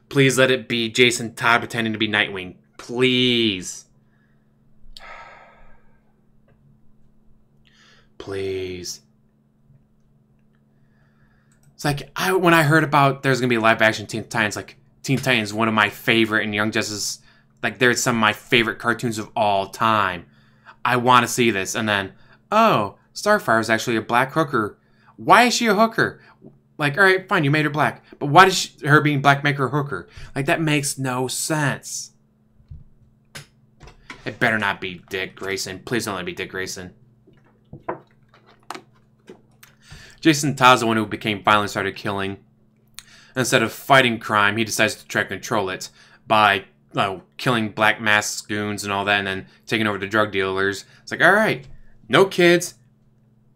Speaker 1: Please let it be Jason Todd pretending to be Nightwing. Please. Please. It's like, when I heard about there's going to be a live-action Teen Titans, like, Teen Titans is one of my favorite, and Young Justice, like, they're some of my favorite cartoons of all time. I want to see this. And then, oh, Starfire is actually a black hooker. Why is she a hooker? Like, alright, fine, you made her black. But why does her being black make her a hooker? Like, that makes no sense. It better not be Dick Grayson. Please don't let it be Dick Grayson. Jason Todd's the one who became violent and started killing. Instead of fighting crime, he decides to try to control it by killing black masked goons and all that, and then taking over the drug dealers. It's like, alright, no kids,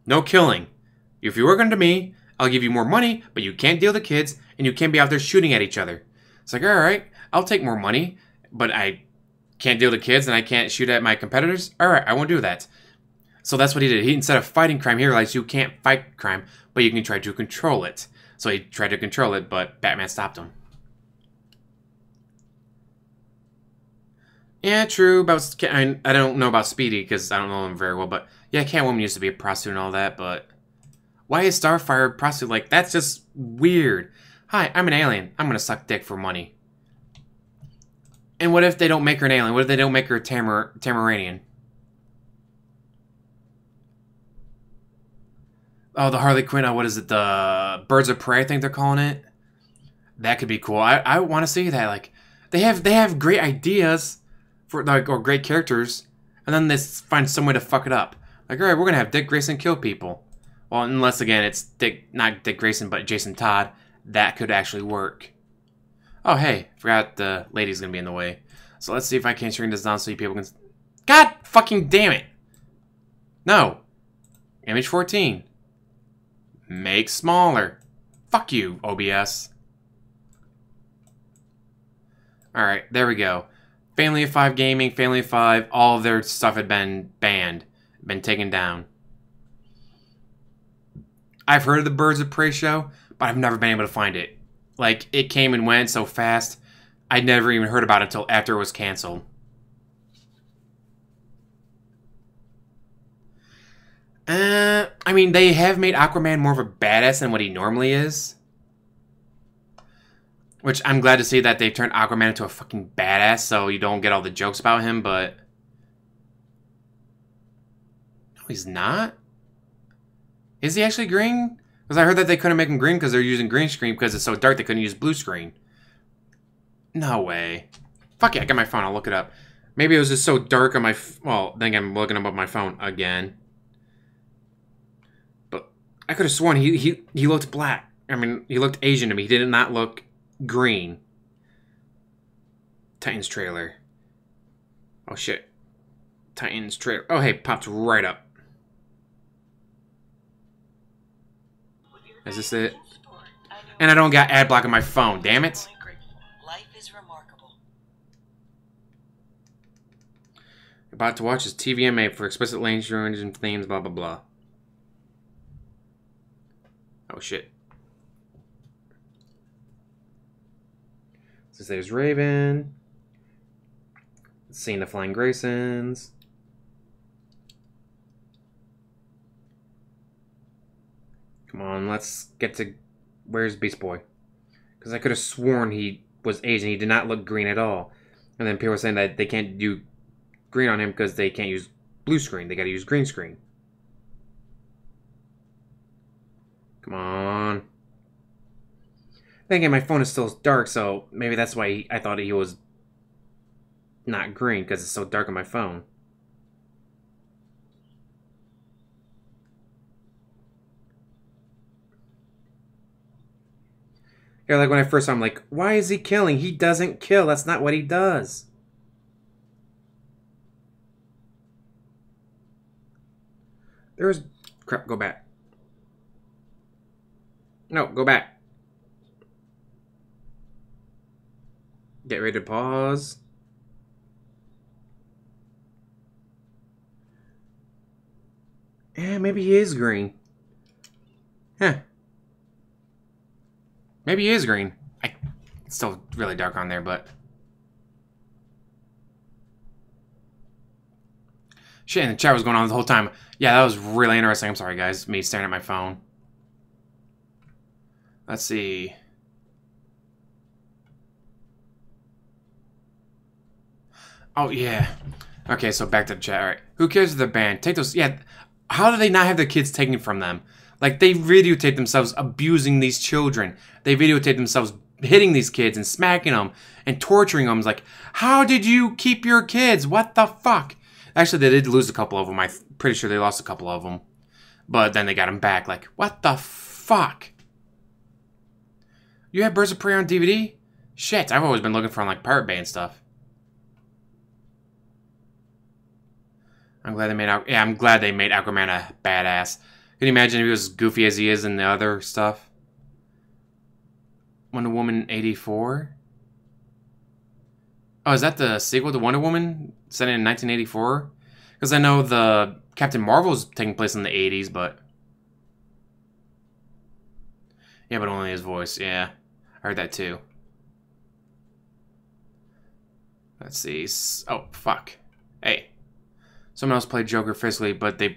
Speaker 1: no killing. If you work under me, I'll give you more money, but you can't deal with the kids, and you can't be out there shooting at each other. It's like, alright, I'll take more money, but I can't deal with the kids, and I can't shoot at my competitors? Alright, I won't do that. So that's what he did. He, instead of fighting crime, he realized you can't fight crime, but you can try to control it. So he tried to control it, but Batman stopped him. Yeah, true. I don't know about Speedy, because I don't know him very well, but yeah, Catwoman used to be a prostitute and all that, but why is Starfire a prostitute? Like, that's just weird. Hi, I'm an alien. I'm gonna suck dick for money. And what if they don't make her an alien? What if they don't make her a Tamaranian? Oh, the Harley Quinn, what is it? The Birds of Prey, I think they're calling it. That could be cool. I want to see that. Like, they have great ideas for, like, or great characters, and then they find some way to fuck it up. Like, all right, we're gonna have Dick Grayson kill people. Well, unless again it's not Dick Grayson, but Jason Todd. That could actually work. Oh, hey, forgot the lady's gonna be in the way. So let's see if I can shrink this down so you people can. God fucking damn it! No. Image 14. Make smaller. Fuck you, OBS. Alright, there we go. Family of 5 Gaming, Family of 5, all of their stuff had been banned. Been taken down. I've heard of the Birds of Prey show, but I've never been able to find it. Like, it came and went so fast, I'd never even heard about it until after it was canceled. I mean, they have made Aquaman more of a badass than what he normally is. Which I'm glad to see that they've turned Aquaman into a fucking badass, so you don't get all the jokes about him, but... No, he's not. Is he actually green? Because I heard that they couldn't make him green because they're using green screen because it's so dark they couldn't use blue screen. No way. Fuck it, I got my phone, I'll look it up. Maybe it was just so dark on my... Well, then I'm looking up on my phone again. But I could have sworn he looked black. I mean, he looked Asian to me. He did not look green. Titans trailer. Oh, shit. Titans trailer. Oh, hey, popped right up. Is this it? And I don't got ad block on my phone, damn it.
Speaker 2: Life is remarkable.
Speaker 1: About to watch is TVMA for explicit language and themes, blah, blah, blah. Oh, shit. So there's Raven. Seeing the Flying Graysons. Come on, let's get to... Where's Beast Boy? Because I could have sworn he was Asian. He did not look green at all. And then people were saying that they can't do green on him because they can't use blue screen. They got to use green screen. Come on. Then again, my phone is still dark, so maybe that's why I thought he was not green, because it's so dark on my phone. Yeah, like when I first saw him, like, why is he killing? He doesn't kill. That's not what he does. There's... Crap, go back. No, go back. Get ready to pause. Yeah, maybe he is green. Huh. Maybe he is green. It's still really dark on there, but... Shit, and the chat was going on the whole time. Yeah, that was really interesting. I'm sorry, guys. Me staring at my phone. Let's see. Oh, yeah. Okay, so back to the chat. All right. Who cares if they're banned? Take those... Yeah. How do they not have their kids taken from them? Like, they videotape themselves abusing these children. They videotape themselves hitting these kids and smacking them and torturing them. It's like, how did you keep your kids? What the fuck? Actually, they did lose a couple of them. I'm pretty sure they lost a couple of them. But then they got them back. Like, what the fuck? You have Birds of Prey on DVD? Shit, I've always been looking for, like, Pirate Bay and stuff. I'm glad they made I'm glad they made Aquaman a badass. Can you imagine if he was as goofy as he is in the other stuff? Wonder Woman 84? Oh, is that the sequel to Wonder Woman? Set in 1984? Because I know the Captain Marvel's taking place in the 80s, but... Yeah, but only his voice, yeah. I heard that too. Let's see. Oh, fuck. Hey. Someone else played Joker physically, but he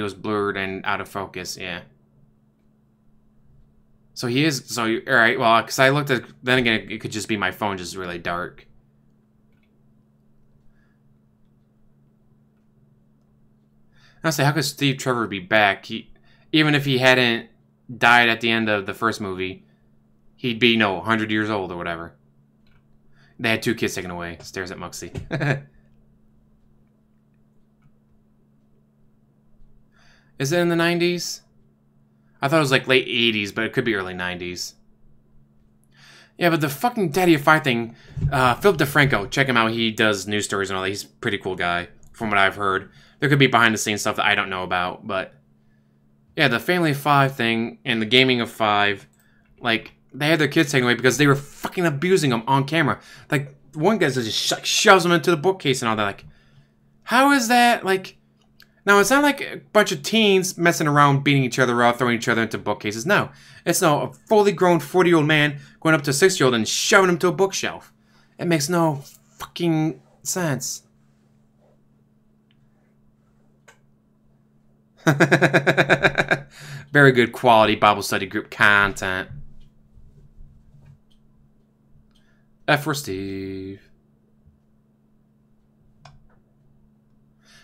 Speaker 1: was blurred and out of focus, yeah. So he is, so, alright, well, because I looked at, then again, it could just be my phone just really dark. I say, how could Steve Trevor be back? Even if he hadn't died at the end of the first movie, he'd be, 100 years old or whatever. They had 2 kids taken away. Stares at Muxie. Is it in the 90s? I thought it was like late 80s, but it could be early 90s. Yeah, but the fucking Daddy of Five thing, Philip DeFranco, check him out. He does news stories and all that. He's a pretty cool guy, from what I've heard. There could be behind-the-scenes stuff that I don't know about, but... Yeah, the Family of Five thing and the Gaming of Five, like, they had their kids taken away because they were fucking abusing them on camera. Like, one guy just shoves them into the bookcase and all that. Like, how is that, like... Now, it's not like a bunch of teens messing around, beating each other up, throwing each other into bookcases. No. It's a fully grown 40-year-old man going up to a 6-year-old and shoving him to a bookshelf. It makes no fucking sense. Very good quality Bible study group content. F for Steve.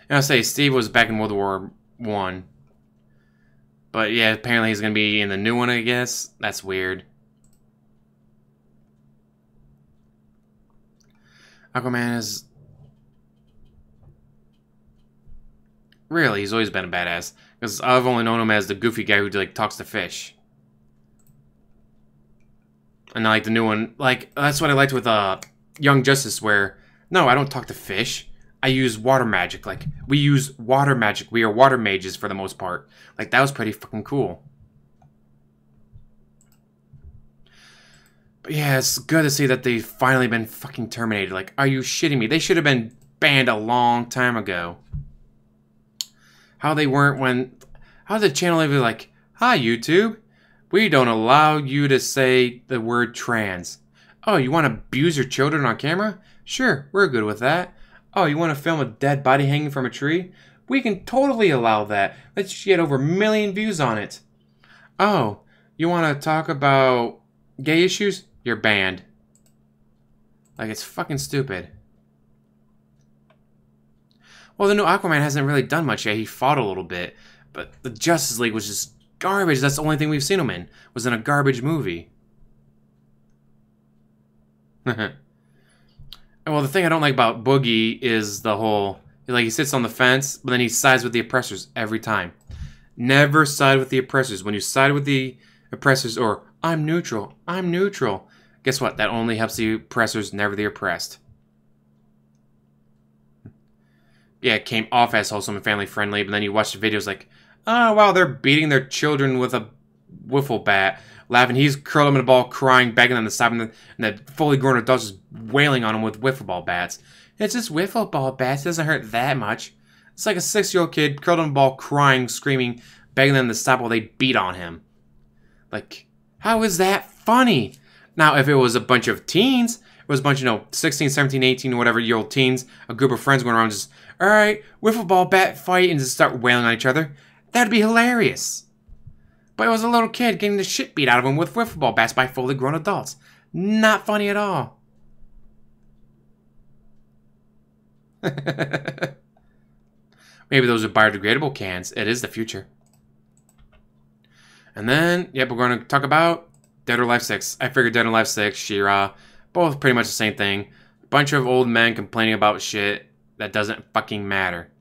Speaker 1: And I'll say Steve was back in World War One. But yeah, apparently he's gonna be in the new one, I guess. That's weird. Aquaman is... Really, he's always been a badass. Because I've only known him as the goofy guy who, like, talks to fish. And like the new one, like, that's what I liked with Young Justice, where, no, I don't talk to fish. I use water magic. Like, we use water magic. We are water mages for the most part. Like, that was pretty fucking cool. But yeah, it's good to see that they've finally been fucking terminated. Like, are you shitting me? They should have been banned a long time ago. How they weren't when... How did the channel ever be like, hi, YouTube. We don't allow you to say the word trans. Oh, you want to abuse your children on camera? Sure, we're good with that. Oh, you want to film a dead body hanging from a tree? We can totally allow that. Let's get over 1 million views on it. Oh, you want to talk about gay issues? You're banned. Like, it's fucking stupid. Well, the new Aquaman hasn't really done much yet. He fought a little bit. But the Justice League was just garbage. That's the only thing we've seen him in. Was in a garbage movie. Well, the thing I don't like about Boogie is the whole... Like, he sits on the fence, but then he sides with the oppressors every time. Never side with the oppressors. When you side with the oppressors, or, I'm neutral, guess what? That only helps the oppressors, never the oppressed. Yeah, it came off as wholesome and family-friendly, but then you watch the videos like, oh, wow, they're beating their children with a wiffle bat. Laughing, he's curled up in a ball, crying, begging them to stop, and the fully grown adults just wailing on him with wiffle ball bats. It's just wiffle ball bats. It doesn't hurt that much. It's like a 6-year-old kid curled up in a ball, crying, screaming, begging them to stop while they beat on him. Like, how is that funny? Now, if it was a bunch of teens, it was a bunch of, 16, 17, 18, whatever-year-old teens, a group of friends going around just, alright, wiffle ball bat fight, and just start wailing on each other, that'd be hilarious. But it was a little kid getting the shit beat out of him with wiffle ball bats by fully grown adults. Not funny at all. Maybe those are biodegradable cans. It is the future. And then, yep, we're going to talk about Dead or Alive 6. I figured Dead or Alive 6, Shira, both pretty much the same thing. Bunch of old men complaining about shit that doesn't fucking matter.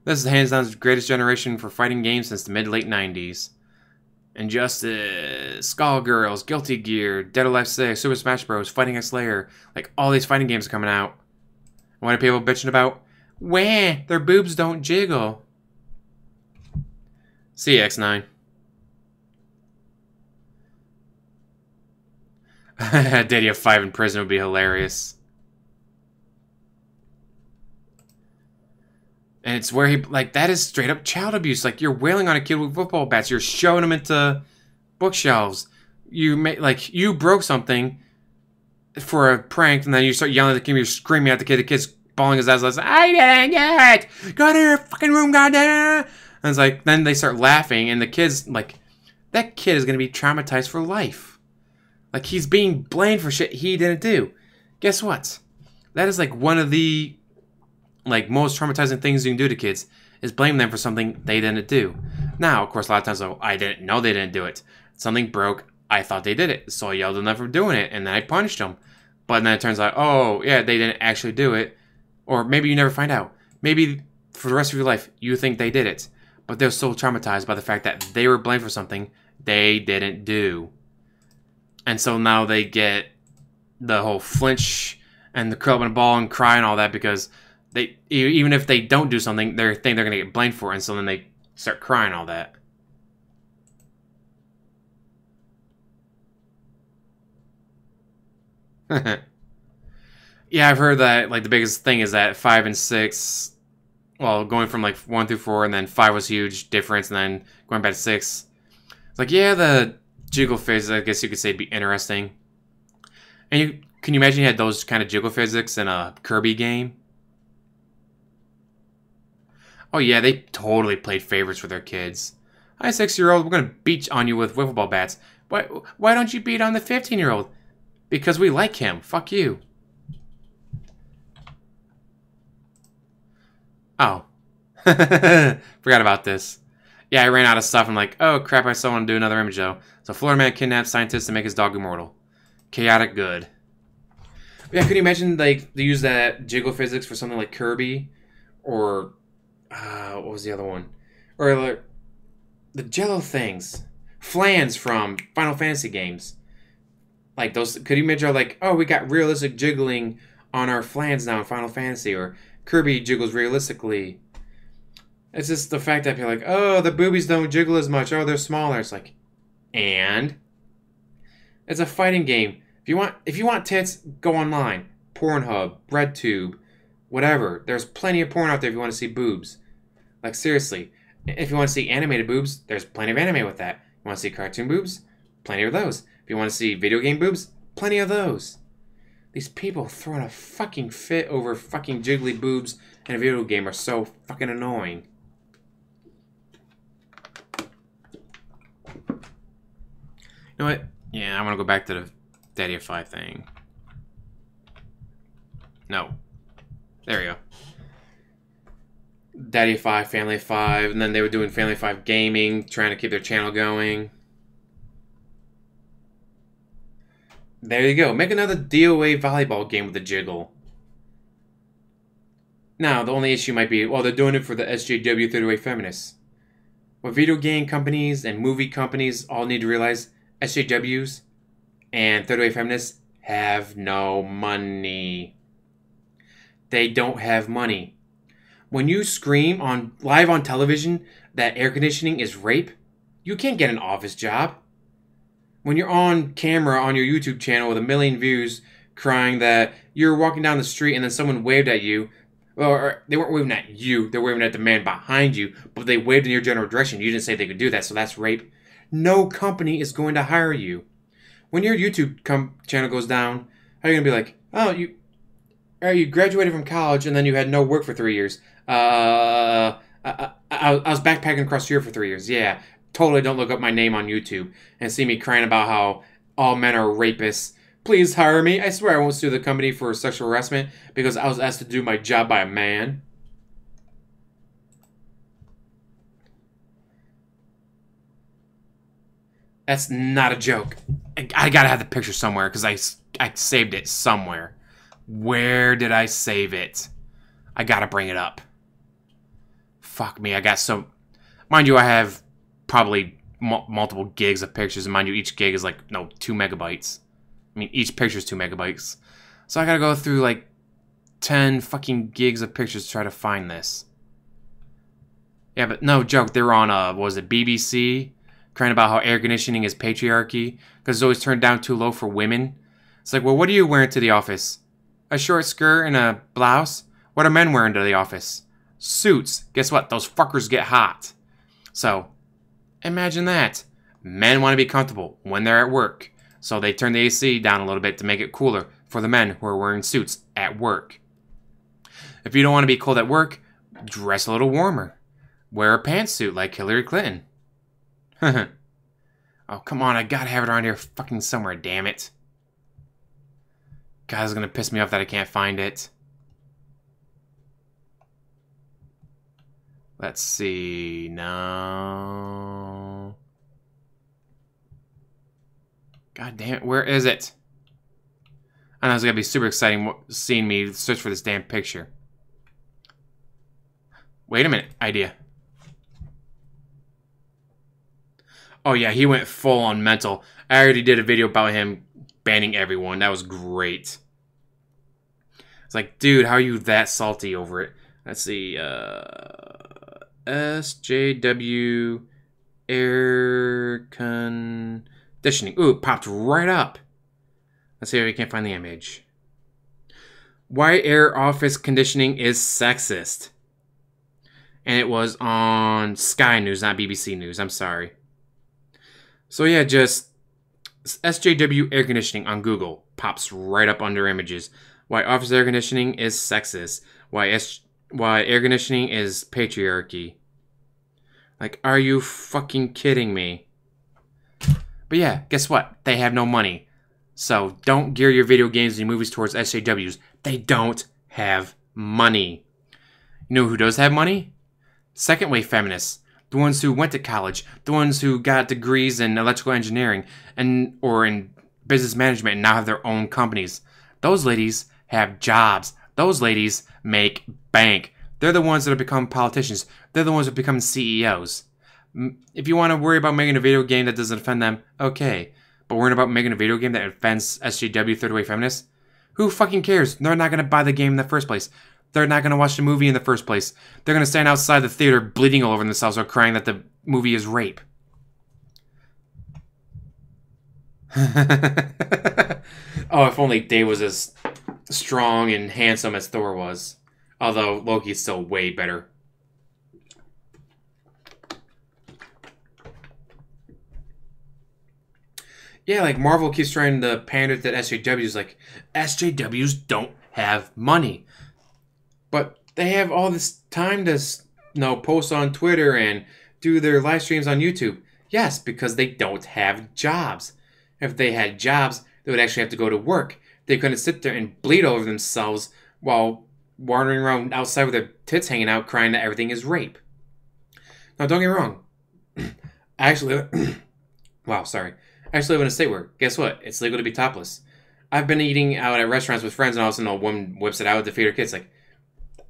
Speaker 1: This is hands down the greatest generation for fighting games since the mid-late 90s. Injustice, Skullgirls, Guilty Gear, Dead or Alive 6, Super Smash Bros, Fighting X Slayer. Like, all these fighting games are coming out. What are people bitching about? Wah, their boobs don't jiggle. See you, X9. Daddy of 5 in prison would be hilarious. And it's where he, like, that is straight up child abuse. Like, you're wailing on a kid with football bats. You're shoving him into bookshelves. You broke something for a prank, and then you start yelling at the kid. You're screaming at the kid. The kid's bawling his ass like, I didn't get it. Go to your fucking room, goddamn. And it's like, then they start laughing, and the kid's like, that kid is going to be traumatized for life. Like, he's being blamed for shit he didn't do. Guess what? That is, like, one of the, like, most traumatizing things you can do to kids is blame them for something they didn't do. Now, of course, a lot of times, oh, I didn't know they didn't do it. Something broke. I thought they did it. So I yelled at them for doing it, and then I punished them. But then it turns out, oh, yeah, they didn't actually do it. Or maybe you never find out. Maybe for the rest of your life, you think they did it. But they're so traumatized by the fact that they were blamed for something they didn't do. And so now they get the whole flinch and the curl up in a ball and cry and all that because they, even if they don't do something, they think they're going to get blamed for it. And so then they start crying all that. Yeah, I've heard that, like, the biggest thing is that 5 and 6, well, going from, like, 1 through 4, and then 5 was huge difference, and then going back to 6. It's like, yeah, the jiggle physics, I guess you could say, would be interesting. And can you imagine you had those kind of jiggle physics in a Kirby game? Oh, yeah, they totally played favorites for their kids. Hi, 6-year-old, we're going to beat on you with wiffle ball bats. Why don't you beat on the 15-year-old? Because we like him. Fuck you. Oh. Forgot about this. Yeah, I ran out of stuff. I'm like, oh crap, I still want to do another image though. So Florida man kidnaps scientists to make his dog immortal. Chaotic good. Yeah, could you imagine like they use that jiggle physics for something like Kirby? Or what was the other one? Or like the Jello things. Flans from Final Fantasy games. Like those, could you imagine like, oh, we got realistic jiggling on our flans now in Final Fantasy, or Kirby jiggles realistically. It's just the fact that people are like, oh, the boobies don't jiggle as much. Oh, they're smaller. It's like, and it's a fighting game. If you want tits, go online. Pornhub, RedTube, whatever. There's plenty of porn out there if you want to see boobs. Like seriously, if you want to see animated boobs, there's plenty of anime with that. You want to see cartoon boobs? Plenty of those. If you want to see video game boobs, plenty of those. These people throwing a fucking fit over fucking jiggly boobs in a video game are so fucking annoying. You know what? Yeah, I want to go back to the Daddy of 5 thing. No. There we go. Daddy of 5, Family of 5, and then they were doing Family of 5 gaming, trying to keep their channel going. There you go. Make another DOA volleyball game with a jiggle. Now, the only issue might be, well, they're doing it for the SJW 30-way feminists. What video game companies and movie companies all need to realize, SJWs and 30-way feminists have no money. They don't have money. When you scream live on television that air conditioning is rape, you can't get an office job. When you're on camera on your YouTube channel with 1 million views crying that you're walking down the street and then someone waved at you, or they weren't waving at you, they're waving at the man behind you, but they waved in your general direction. You didn't say they could do that, so that's rape. No company is going to hire you. When your YouTube channel goes down, how are you going to be like, oh, you graduated from college and then you had no work for 3 years. I was backpacking across Europe for 3 years. Yeah, totally don't look up my name on YouTube and see me crying about how all men are rapists. Please hire me. I swear I won't sue the company for sexual harassment because I was asked to do my job by a man. That's not a joke. I gotta have the picture somewhere because I saved it somewhere. Where did I save it? I gotta bring it up. Fuck me, I got so... Mind you, I have probably multiple gigs of pictures, and mind you, each gig is like, 2 megabytes. I mean, each picture is 2 megabytes. So I gotta go through like 10 fucking gigs of pictures to try to find this. Yeah, but no joke, they were on, what was it, BBC? Crying about how air conditioning is patriarchy, because it's always turned down too low for women. It's like, well, what are you wearing to the office? A short skirt and a blouse? What are men wearing to the office? Suits. Guess what? Those fuckers get hot. So, imagine that. Men want to be comfortable when they're at work. So they turn the AC down a little bit to make it cooler for the men who are wearing suits at work. If you don't want to be cold at work, dress a little warmer. Wear a pantsuit like Hillary Clinton. Oh, come on. I gotta have it around here fucking somewhere, damn it. God, it's gonna piss me off that I can't find it. Let's see. No. God damn it. Where is it? I know it's gonna be super exciting seeing me search for this damn picture. Wait a minute. Idea. Oh yeah, he went full on mental. I already did a video about him banning everyone. That was great. It's like, dude, how are you that salty over it? Let's see. SJW air conditioning. Ooh, it popped right up. Let's see if we can find the image. Why air office conditioning is sexist. And it was on Sky News, not BBC News. I'm sorry. So yeah, just SJW air conditioning on Google pops right up under images. Why office air conditioning is sexist. Why air conditioning is patriarchy. Like, are you fucking kidding me? But yeah, guess what? They have no money. So don't gear your video games and your movies towards SJWs. They don't have money. You know who does have money? Second wave feminists. The ones who went to college. The ones who got degrees in electrical engineering or in business management and now have their own companies. Those ladies have jobs. Those ladies make bank. They're the ones that have become politicians. They're the ones that become CEOs. If you want to worry about making a video game that doesn't offend them, okay. But worrying about making a video game that offends SJW third wave feminists? Who fucking cares? They're not going to buy the game in the first place. They're not going to watch the movie in the first place. They're going to stand outside the theater bleeding all over themselves or crying that the movie is rape. Oh, if only Dave was as strong and handsome as Thor was. Although Loki's still way better. Yeah, like Marvel keeps trying to pander that SJWs. Like, SJWs don't have money. But they have all this time to, post on Twitter and do their live streams on YouTube. Yes, because they don't have jobs. If they had jobs, they would actually have to go to work. They couldn't sit there and bleed over themselves while wandering around outside with their tits hanging out, crying that everything is rape. Now, don't get me wrong. I actually live in a state where, guess what? It's legal to be topless. I've been eating out at restaurants with friends, and all of a sudden a woman whips it out to feed her kids. Like,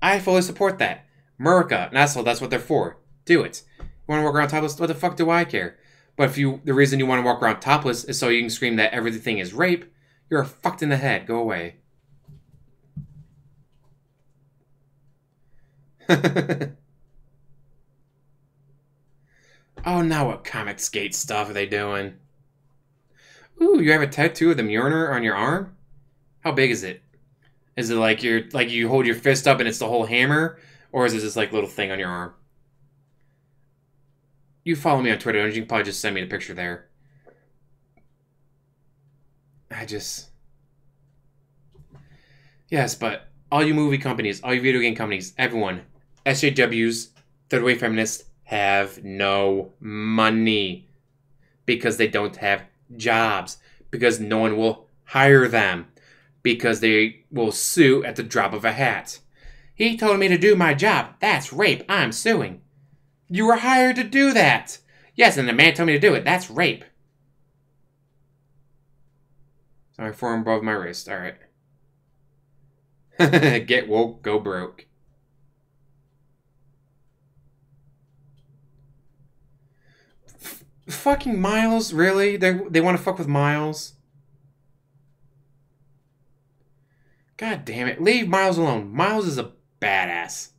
Speaker 1: I fully support that. America, and that's what they're for. Do it. You want to walk around topless? What the fuck do I care? But the reason you want to walk around topless is so you can scream that everything is rape, you're fucked in the head. Go away. Oh, now what Comicsgate stuff are they doing? Ooh, you have a tattoo of the Mjolnir on your arm? How big is it? Is it like you hold your fist up and it's the whole hammer? Or is it just like little thing on your arm? You follow me on Twitter, don't you? You can probably just send me the picture there. Yes, but all you movie companies, all you video game companies, everyone, SJWs, third wave feminists, have no money. Because they don't have jobs. Because no one will hire them. Because they will sue at the drop of a hat. He told me to do my job. That's rape. I'm suing. You were hired to do that. Yes, and the man told me to do it. That's rape. So my forearm above my wrist. All right. Get woke, go broke. Fucking Miles, really? They want to fuck with Miles? God damn it. Leave Miles alone. Miles is a badass.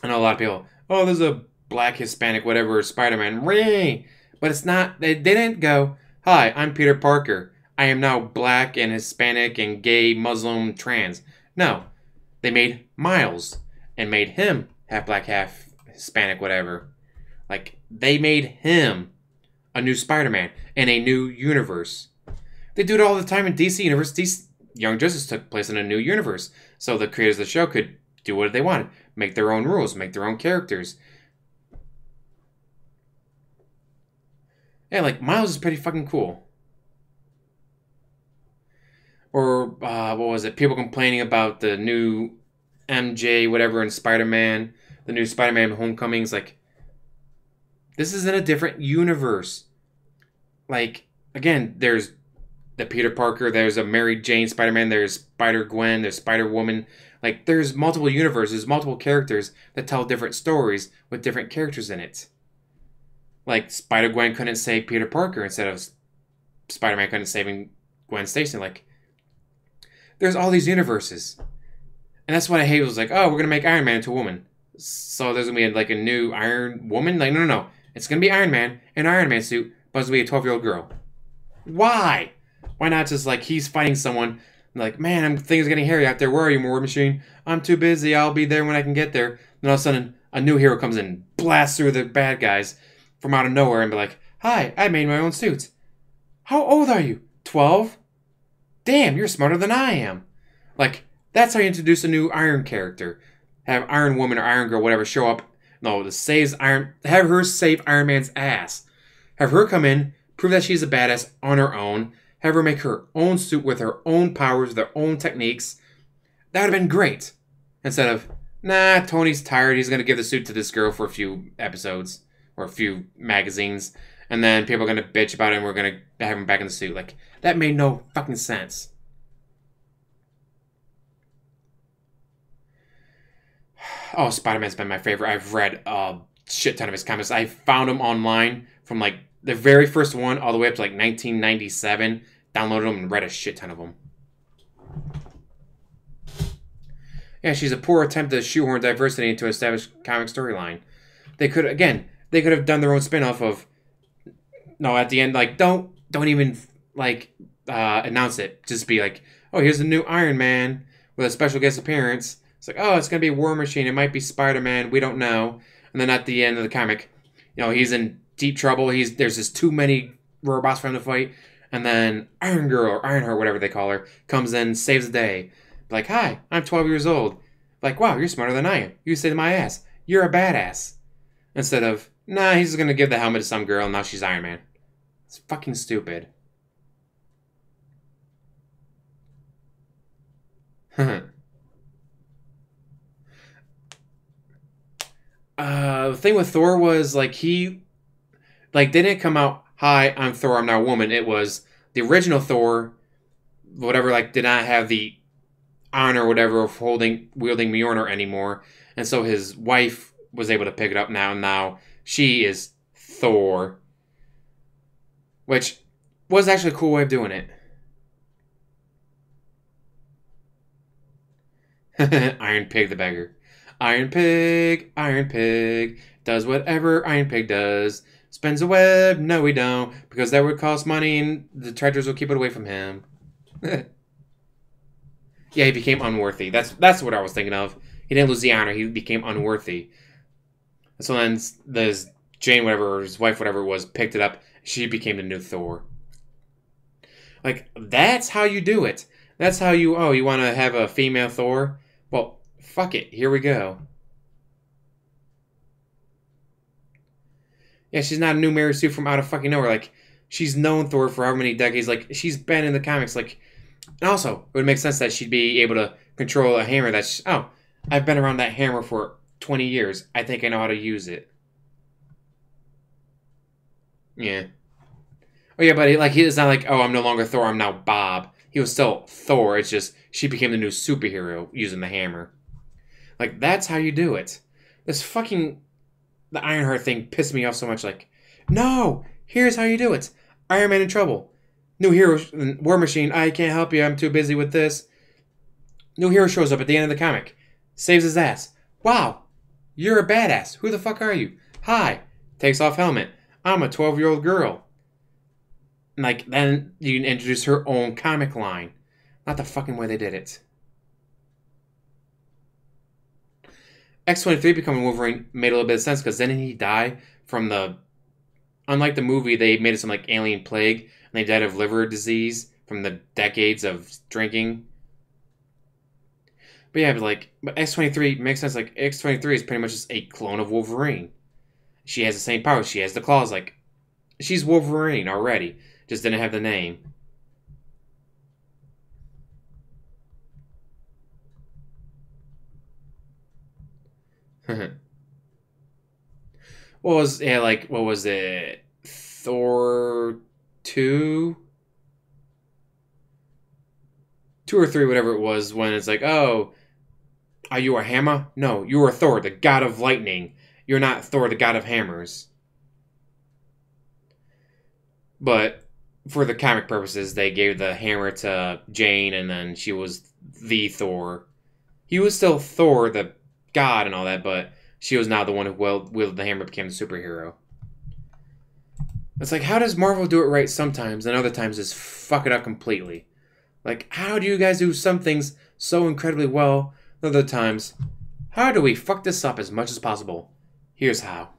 Speaker 1: I know a lot of people, oh, there's a black, Hispanic, whatever, Spider-Man. Ring! But it's not, they didn't go, hi, I'm Peter Parker. I am now black and Hispanic and gay, Muslim, trans. No. They made Miles and made him half black, half Hispanic, whatever. Like, they made him a new Spider-Man in a new universe. They do it all the time in DC Universe. Young Justice took place in a new universe. So the creators of the show could do what they wanted. Make their own rules. Make their own characters. Yeah, like, Miles is pretty fucking cool. Or, what was it? People complaining about the new MJ, whatever, in Spider-Man. The new Spider-Man Homecomings. Like, this is in a different universe. Like, again, there's the Peter Parker, there's a Mary Jane Spider-Man, there's Spider-Gwen, there's Spider-Woman. Like, there's multiple universes, multiple characters that tell different stories with different characters in it. Like, Spider-Gwen couldn't save Peter Parker instead of Spider-Man couldn't save Gwen Stacy. Like, there's all these universes. And that's what I hate. It was like, oh, we're going to make Iron Man into a woman. So there's going to be, like, a new Iron Woman? Like, no. It's going to be Iron Man in an Iron Man suit, but it's going to be a 12-year-old girl. Why? Why not just, like, he's fighting someone, like, man, things are getting hairy out there. Where are you, War Machine? I'm too busy. I'll be there when I can get there. Then all of a sudden, a new hero comes in, blasts through the bad guys from out of nowhere and be like, hi, I made my own suit. How old are you? 12? Damn, you're smarter than I am. Like, that's how you introduce a new Iron character. Have Iron Woman or Iron Girl, whatever, show up. No, have her save Iron Man's ass. Have her come in, prove that she's a badass on her own. Have her make her own suit with her own powers, their own techniques. That would have been great. Instead of, nah, Tony's tired. He's going to give the suit to this girl for a few episodes or a few magazines. And then people are going to bitch about it and we're going to have him back in the suit. Like, that made no fucking sense. Oh, Spider-Man's been my favorite. I've read a shit ton of his comics. I found them online from like the very first one all the way up to like 1997. Downloaded them and read a shit ton of them. Yeah, she's a poor attempt to shoehorn diversity into an established comic storyline. They could have done their own spin-off of, no, at the end, like, don't even, like, announce it. Just be like, oh, here's a new Iron Man with a special guest appearance. It's like, oh, it's going to be War Machine. It might be Spider-Man. We don't know. And then at the end of the comic, he's in deep trouble. There's just too many robots for him to fight. And then Iron Girl or Ironheart, whatever they call her, comes in, saves the day. Like, hi, I'm 12 years old. Like, wow, you're smarter than I am. You saved my ass. You're a badass. Instead of, nah, he's just going to give the helmet to some girl and now she's Iron Man. It's fucking stupid. The thing with Thor was, like, he, like, they didn't come out, hi, I'm Thor, I'm now a woman. It was the original Thor, whatever, like, did not have the honor or whatever of wielding Mjolnir anymore. And so his wife was able to pick it up now, and now she is Thor. Which was actually a cool way of doing it. Iron Pig the beggar. Iron Pig, does whatever Iron Pig does. Spins a web, no we don't, because that would cost money and the treasures will keep it away from him. Yeah, he became unworthy. That's what I was thinking of. He didn't lose the honor, he became unworthy. So then the Jane, whatever, or his wife, whatever it was, picked it up. She became the new Thor. Like, that's how you do it. That's how you want to have a female Thor? Well, fuck it. Here we go. Yeah, she's not a new Mary Sue from out of fucking nowhere. Like, she's known Thor for how many decades. Like, she's been in the comics. Like, and also, it would make sense that she'd be able to control a hammer that's, I've been around that hammer for 20 years. I think I know how to use it. Yeah. Oh, yeah, but it's not like, oh, I'm no longer Thor, I'm now Bob. He was still Thor, it's just, she became the new superhero using the hammer. Like, that's how you do it. This fucking, the Ironheart thing pissed me off so much, like, no, here's how you do it. Iron Man in trouble. New hero, War Machine, I can't help you, I'm too busy with this. New hero shows up at the end of the comic. Saves his ass. Wow, you're a badass. Who the fuck are you? Hi. Takes off helmet. I'm a 12-year-old girl. Like, then you can introduce her own comic line. Not the fucking way they did it. X-23 becoming Wolverine made a little bit of sense, because then he die from the... Unlike the movie, they made it some, like, alien plague, and they died of liver disease from the decades of drinking. But yeah, but X-23 makes sense. Like, X-23 is pretty much just a clone of Wolverine. She has the same powers. She has the claws. Like, she's Wolverine already. Just didn't have the name. What was it? Thor 2? 2 or 3, whatever it was, when it's like, oh, are you a hammer? No, you are Thor, the god of lightning. You're not Thor, the god of hammers. But for the comic purposes, they gave the hammer to Jane, and then she was the Thor. He was still Thor, the god and all that, but she was now the one who wielded the hammer, became the superhero. It's like, how does Marvel do it right sometimes, and other times just fuck it up completely? Like, how do you guys do some things so incredibly well, and other times, how do we fuck this up as much as possible? Here's how.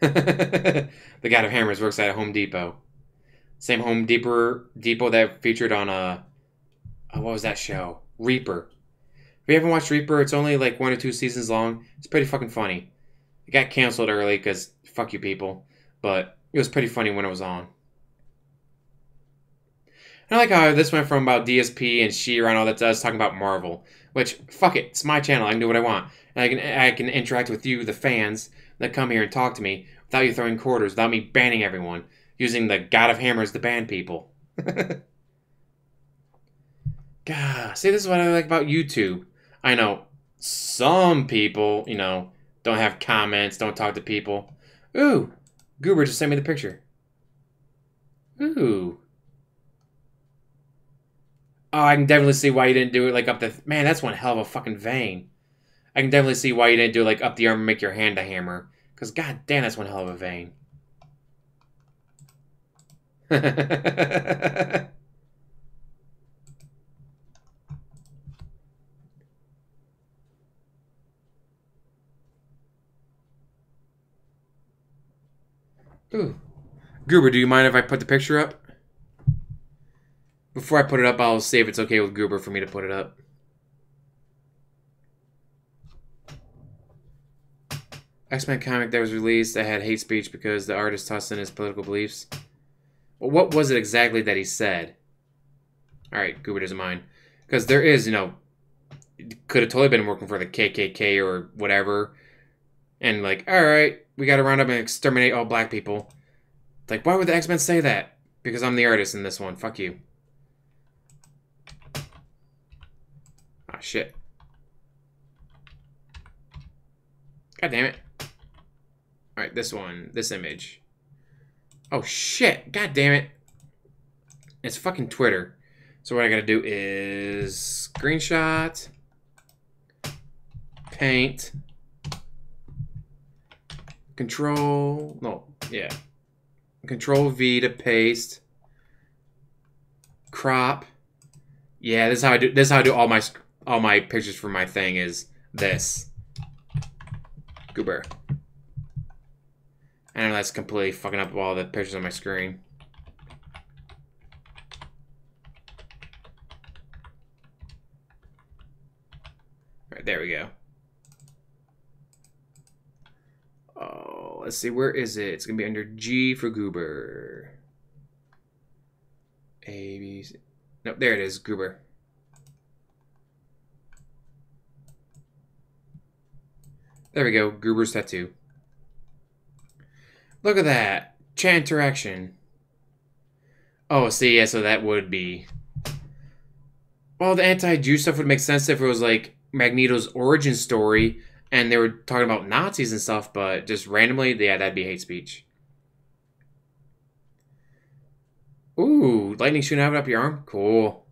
Speaker 1: The God of Hammers works at Home Depot. Same Home Depot that featured on what was that show? Reaper. If you haven't watched Reaper, it's only like 1 or 2 seasons long. It's pretty fucking funny. It got canceled early because fuck you people. But it was pretty funny when it was on. And I like how this went from about DSP and Shira and all that to us talking about Marvel. Which, fuck it, it's my channel, I can do what I want. And I can interact with you, the fans, that come here and talk to me without you throwing quarters, without me banning everyone, using the God of Hammers to ban people. God, see, this is what I like about YouTube. I know some people, don't have comments, don't talk to people. Ooh, Goober just sent me the picture. Ooh. Oh, I can definitely see why you didn't do it like up the... Man, that's one hell of a fucking vein. I can definitely see why you didn't do it like up the arm and make your hand a hammer. Because god damn, that's one hell of a vein. Ooh. Goober, do you mind if I put the picture up? Before I put it up, I'll see if it's okay with Goober for me to put it up. X-Men comic that was released that had hate speech because the artist tossed in his political beliefs. Well, what was it exactly that he said? Alright, Goober doesn't mind. Because there is, could have totally been working for the KKK or whatever. And like, alright, we gotta round up and exterminate all black people. Like, why would the X-Men say that? Because I'm the artist in this one. Fuck you. Ah, shit. God damn it. Alright, this one. This image. Oh, shit. God damn it. It's fucking Twitter. So what I gotta do is... Screenshot. Paint. Control... No, yeah. Control V to paste. Crop. Yeah, this is how I do. This is how I do all my pictures for my thing. Is this Goober? I know that's completely fucking up all the pictures on my screen. All right, there we go. Oh, let's see. Where is it? It's gonna be under G for Goober. A, B, C. No, there it is, Goober. There we go, Goober's tattoo. Look at that. Chat interaction. Oh, see, yeah, so that would be... Well, the anti-Jew stuff would make sense if it was like Magneto's origin story and they were talking about Nazis and stuff, but just randomly, yeah, that'd be hate speech. Ooh, lightning shooting out up your arm? Cool.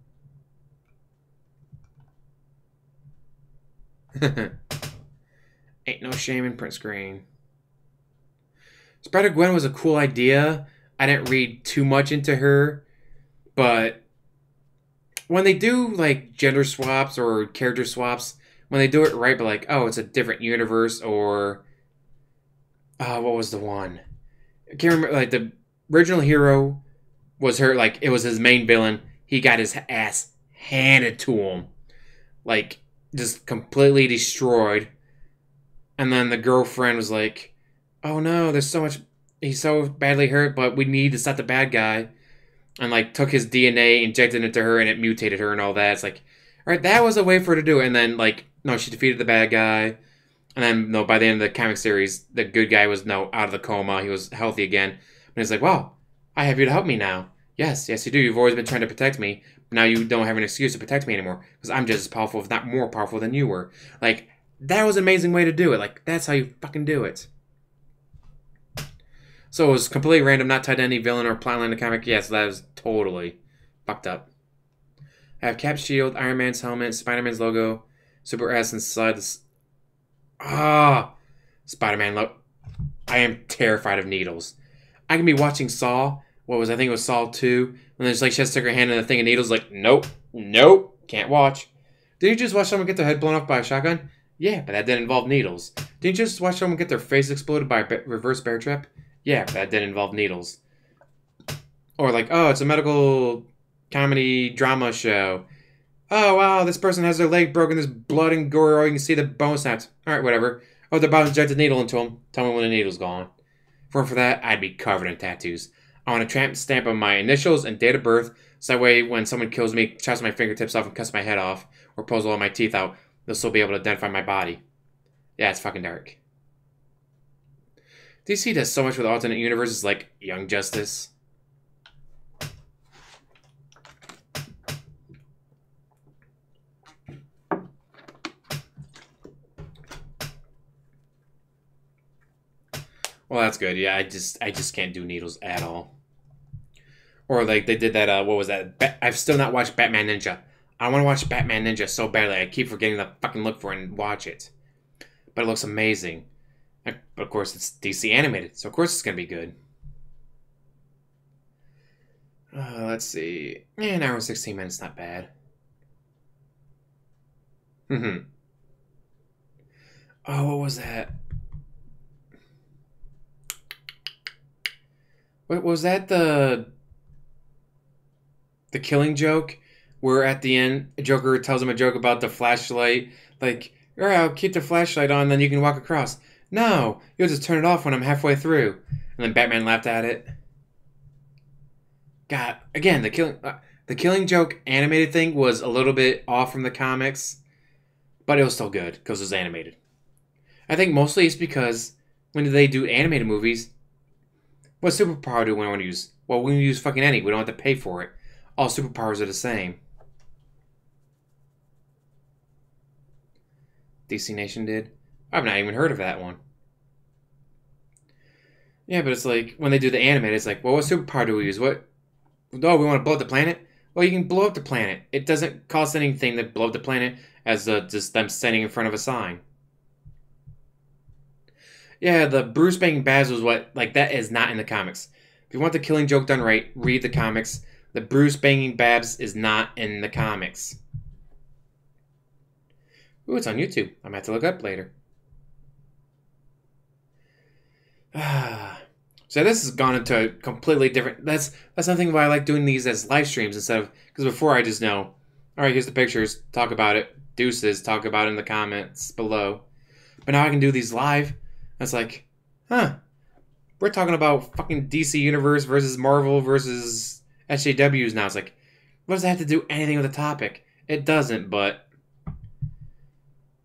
Speaker 1: Ain't no shame in print screen. Spider-Gwen was a cool idea. I didn't read too much into her, but when they do like gender swaps or character swaps, when they do it right, but like, oh, it's a different universe, or what was the one? I can't remember. Like the original hero was her, like it was his main villain. He got his ass handed to him, like just completely destroyed. And then the girlfriend was like, "Oh no, there's so much. He's so badly hurt, but we need to stop the bad guy." And like took his DNA, injected it into her, and it mutated her and all that. It's like, all right, that was a way for her to do it. And then like, no, she defeated the bad guy. And then no, by the end of the comic series, the good guy was out of the coma. He was healthy again. And he's like, "Well, I have you to help me now. Yes, yes, you do. You've always been trying to protect me. But now you don't have an excuse to protect me anymore because I'm just as powerful, if not more powerful, than you were." Like that was an amazing way to do it. Like that's how you fucking do it. So it was completely random, not tied to any villain or plotline in the comic. Yes, that was totally fucked up. I have Cap's shield, Iron Man's helmet, Spider-Man's logo, Super S inside this. Spider-Man look. I am terrified of needles. I can be watching Saw. I think it was Saw 2. And then like she has to stick her hand in the thing of needles. Like, nope, nope, can't watch. Did you just watch someone get their head blown off by a shotgun? Yeah, but that didn't involve needles. Did you just watch someone get their face exploded by a reverse bear trap? Yeah, but that didn't involve needles. Or like, oh, it's a medical comedy drama show. Oh, wow, this person has their leg broken, there's blood and gore, or you can see the bone snapped. Alright, whatever. Oh, they're about to inject a needle into him. Tell me when the needle's gone. If it weren't for that, I'd be covered in tattoos. I want a tramp stamp of my initials and date of birth, so that way when someone kills me, chops my fingertips off and cuts my head off, or pulls all my teeth out, they'll still be able to identify my body. Yeah, it's fucking dark. DC does so much with alternate universes like Young Justice. Well, that's good. Yeah, I just can't do needles at all. Or like they did that. What was that? I've still not watched Batman Ninja. I want to watch Batman Ninja so badly. I keep forgetting to fucking look for it and watch it. But it looks amazing. But of course, it's DC animated, so of course it's gonna be good. Let's see. Yeah, an hour and 16 minutes, not bad. Oh, what was that? What was that? The Killing Joke, where at the end, Joker tells him a joke about the flashlight, like, all right, I'll keep the flashlight on, then you can walk across. No, you'll just turn it off when I'm halfway through. And then Batman laughed at it. God, again, the Killing Joke animated thing was a little bit off from the comics, but it was still good because it was animated. I think mostly it's because when they do animated movies, what superpower do we want to use? Well, we use fucking any. We don't have to pay for it. All superpowers are the same. DC Nation did. I've not even heard of that one. Yeah, but it's like when they do the animated, it's like, well, what superpower do we use? What? Oh, we want to blow up the planet? Well, you can blow up the planet. It doesn't cost anything to blow up the planet as just them standing in front of a sign. Yeah, the Bruce banging Babs was what, like, that is not in the comics. If you want the Killing Joke done right, read the comics. The Bruce banging Babs is not in the comics. Ooh, it's on YouTube. I might have to look up later. So this has gone into a completely different. That's something why I like doing these as live streams instead of, because before I just know, all right, here's the pictures, talk about it, deuces, talk about it in the comments below. But now I can do these live. It's like, huh? We're talking about fucking DC Universe versus Marvel versus SJWs now. It's like, what does that have to do anything with the topic? It doesn't, but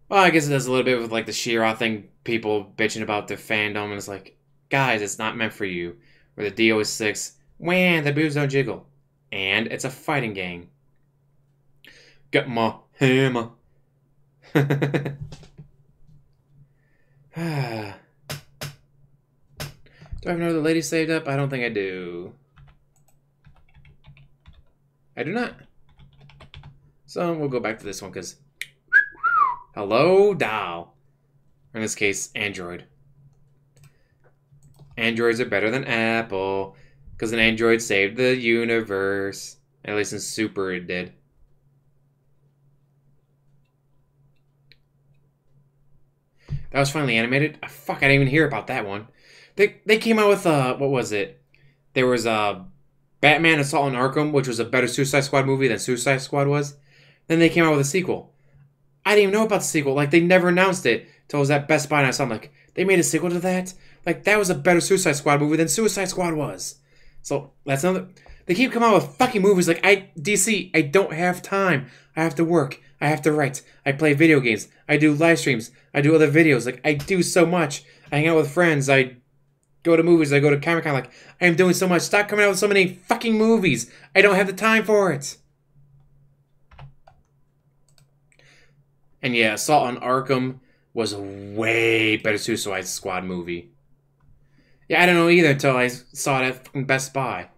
Speaker 1: well, I guess it does a little bit with like the Shira thing, people bitching about their fandom, and it's like, guys, it's not meant for you. Or the DOA6, wham, the boobs don't jiggle. And it's a fighting game. Got my hammer. Do I have another lady saved up? I don't think I do. I do not. So we'll go back to this one because hello, doll. In this case, Android. Androids are better than Apple because an Android saved the universe. At least in Super it did. That was finally animated? Fuck, I didn't even hear about that one. They came out with, what was it? There was Batman Assault on Arkham, which was a better Suicide Squad movie than Suicide Squad was. Then they came out with a sequel. I didn't even know about the sequel. Like, they never announced it until I was at Best Buy and I saw them, like, they made a sequel to that? Like, that was a better Suicide Squad movie than Suicide Squad was. So, that's another... They keep coming out with fucking movies like, DC, I don't have time. I have to work. I have to write. I play video games. I do live streams. I do other videos. Like, I do so much. I hang out with friends. I go to movies. I go to Comic-Con. Like, I am doing so much. Stop coming out with so many fucking movies. I don't have the time for it. And yeah, Assault on Arkham was a way better Suicide Squad movie. Yeah, I don't know either until I saw it at fucking Best Buy.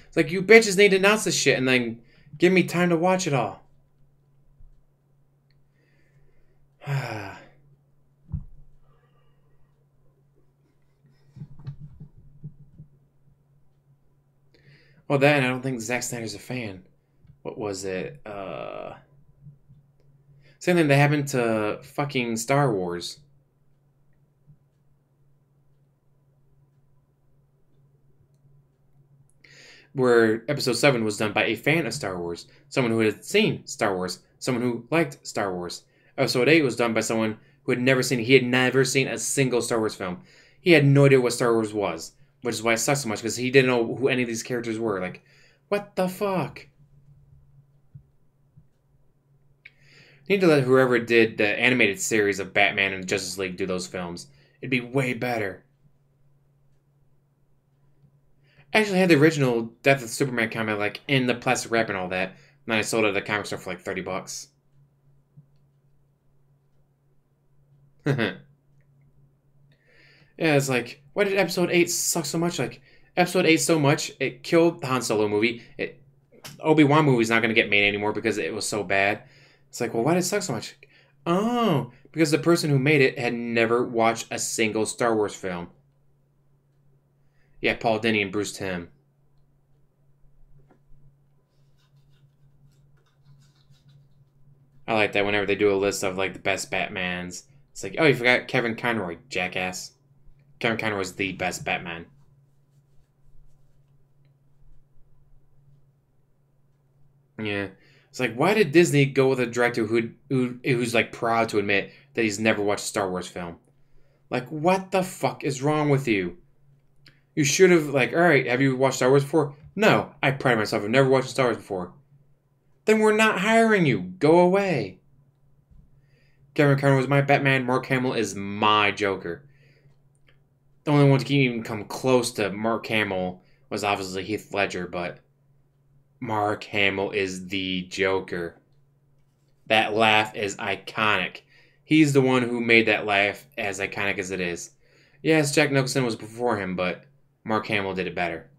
Speaker 1: It's like, you bitches need to announce this shit and then give me time to watch it all. Well, then I don't think Zack Snyder's a fan. What was it? Same thing that happened to fucking Star Wars. Where Episode 7 was done by a fan of Star Wars. Someone who had seen Star Wars. Someone who liked Star Wars. Episode 8 was done by someone who had never seen. He had never seen a single Star Wars film. He had no idea what Star Wars was, which is why it sucks so much because he didn't know who any of these characters were. Like, what the fuck? Need to let whoever did the animated series of Batman and Justice League do those films. It'd be way better. I actually had the original Death of Superman comic like in the plastic wrap and all that. And then I sold it at the comic store for like $30. Yeah, it's like, why did Episode 8 suck so much? Like, Episode 8 so much, it killed the Han Solo movie. Obi-Wan movie's not going to get made anymore because it was so bad. It's like, well, why did it suck so much? Oh, because the person who made it had never watched a single Star Wars film. Yeah, Paul Dini and Bruce Timm. I like that whenever they do a list of, like, the best Batmans. It's like, oh, you forgot Kevin Conroy, jackass. Kevin Conroy's the best Batman. Yeah. It's like, why did Disney go with a director who's like proud to admit that he's never watched a Star Wars film? Like, what the fuck is wrong with you? You should have, like, alright, have you watched Star Wars before? No, I pride myself. I've never watched Star Wars before. Then we're not hiring you. Go away. Kevin Conroy was my Batman. Mark Hamill is my Joker. The only one to even come close to Mark Hamill was obviously Heath Ledger, but Mark Hamill is the Joker. That laugh is iconic. He's the one who made that laugh as iconic as it is. Yes, Jack Nicholson was before him, but Mark Hamill did it better.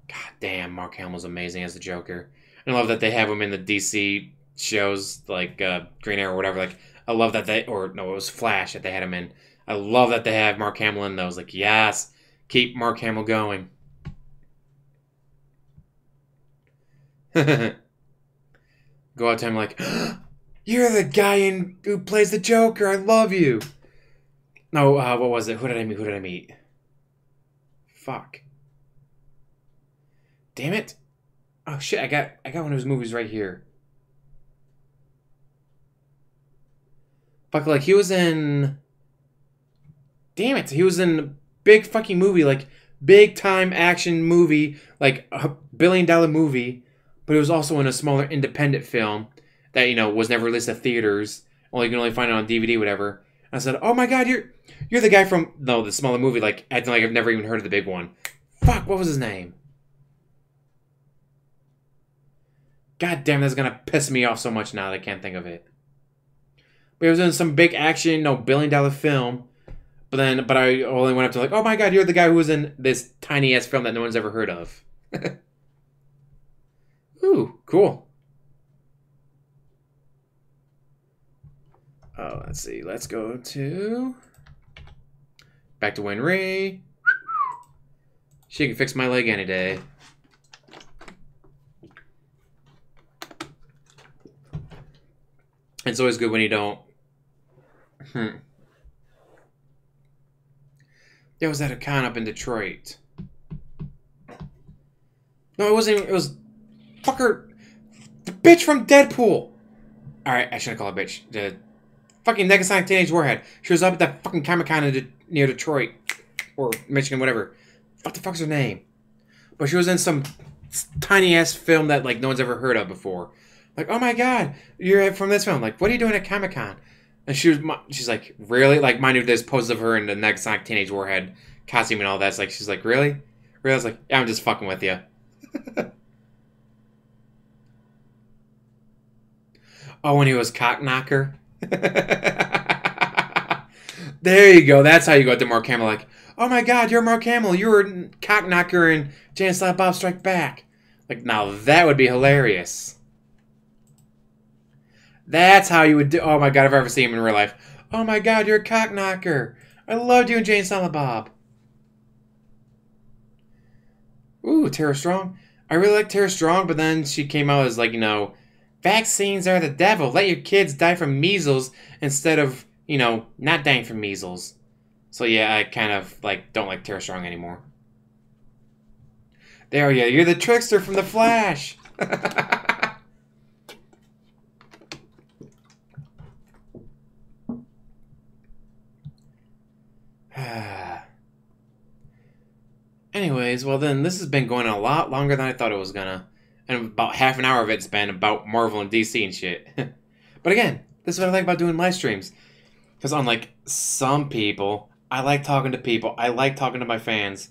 Speaker 1: God damn, Mark Hamill's amazing as the Joker. And I love that they have him in the DC shows, like Green Arrow or whatever. Like, I love that it was Flash that they had him in. I love that they have Mark Hamill in those. Like, yes, keep Mark Hamill going. Go out to him like, you're the guy who plays the Joker. I love you. No, what was it? Who did I meet? Fuck. Damn it. Oh shit, I got one of his movies right here. Fuck, like he was in. Damn it, he was in a big fucking movie, like big time action movie, like $1 billion movie, but it was also in a smaller independent film that, you know, was never released to theaters. You can only find it on DVD, whatever. I said, "Oh my god, you're the guy from the smaller movie." Like acting like I've never even heard of the big one. Fuck, what was his name? God damn, that's gonna piss me off so much now that I can't think of it. But it was in some big action, $1 billion film. But I only went up to like, oh my god, you're the guy who was in this tiny ass film that no one's ever heard of. Ooh, cool. Oh, let's see. Let's go to back to Winry. She can fix my leg any day. It's always good when you don't. There was at a con up in Detroit. No, it wasn't. It was fucker, the bitch from Deadpool. All right, I shouldn't call her bitch. The fucking Negasonic Teenage Warhead. She was up at that fucking Comic-Con near Detroit or Michigan, whatever. What the fuck's her name? But she was in some tiny ass film that like no one's ever heard of before. Like, oh my god, you're from this film. Like, what are you doing at Comic-Con? And she's like, really? Like, mind you, there's poses of her in the Negasonic Teenage Warhead costume and all that. It's like, she's like, really? Really? I was like, yeah, I'm just fucking with you. Oh, when he was Cockknocker? There you go. That's how you go to Mark Hamill. Like, oh my god, you're Mark Hamill. You were Cockknocker in Jay and Silent Bob Strike Back. Like, now that would be hilarious. That's how you would do. Oh my god, if I ever see him in real life. Oh my god, you're a Cockknocker. I loved you in Jay and Silent Bob. Ooh, Tara Strong. I really like Tara Strong, but then she came out as like, vaccines are the devil. Let your kids die from measles instead of, not dying from measles. So yeah, I kind of like don't like Tara Strong anymore. There you go. You're the trickster from The Flash. Anyways, well then, this has been going on a lot longer than I thought it was gonna. And about half an hour of it's been about Marvel and DC and shit. But again, this is what I like about doing live streams. Because unlike some people, I like talking to people. I like talking to my fans.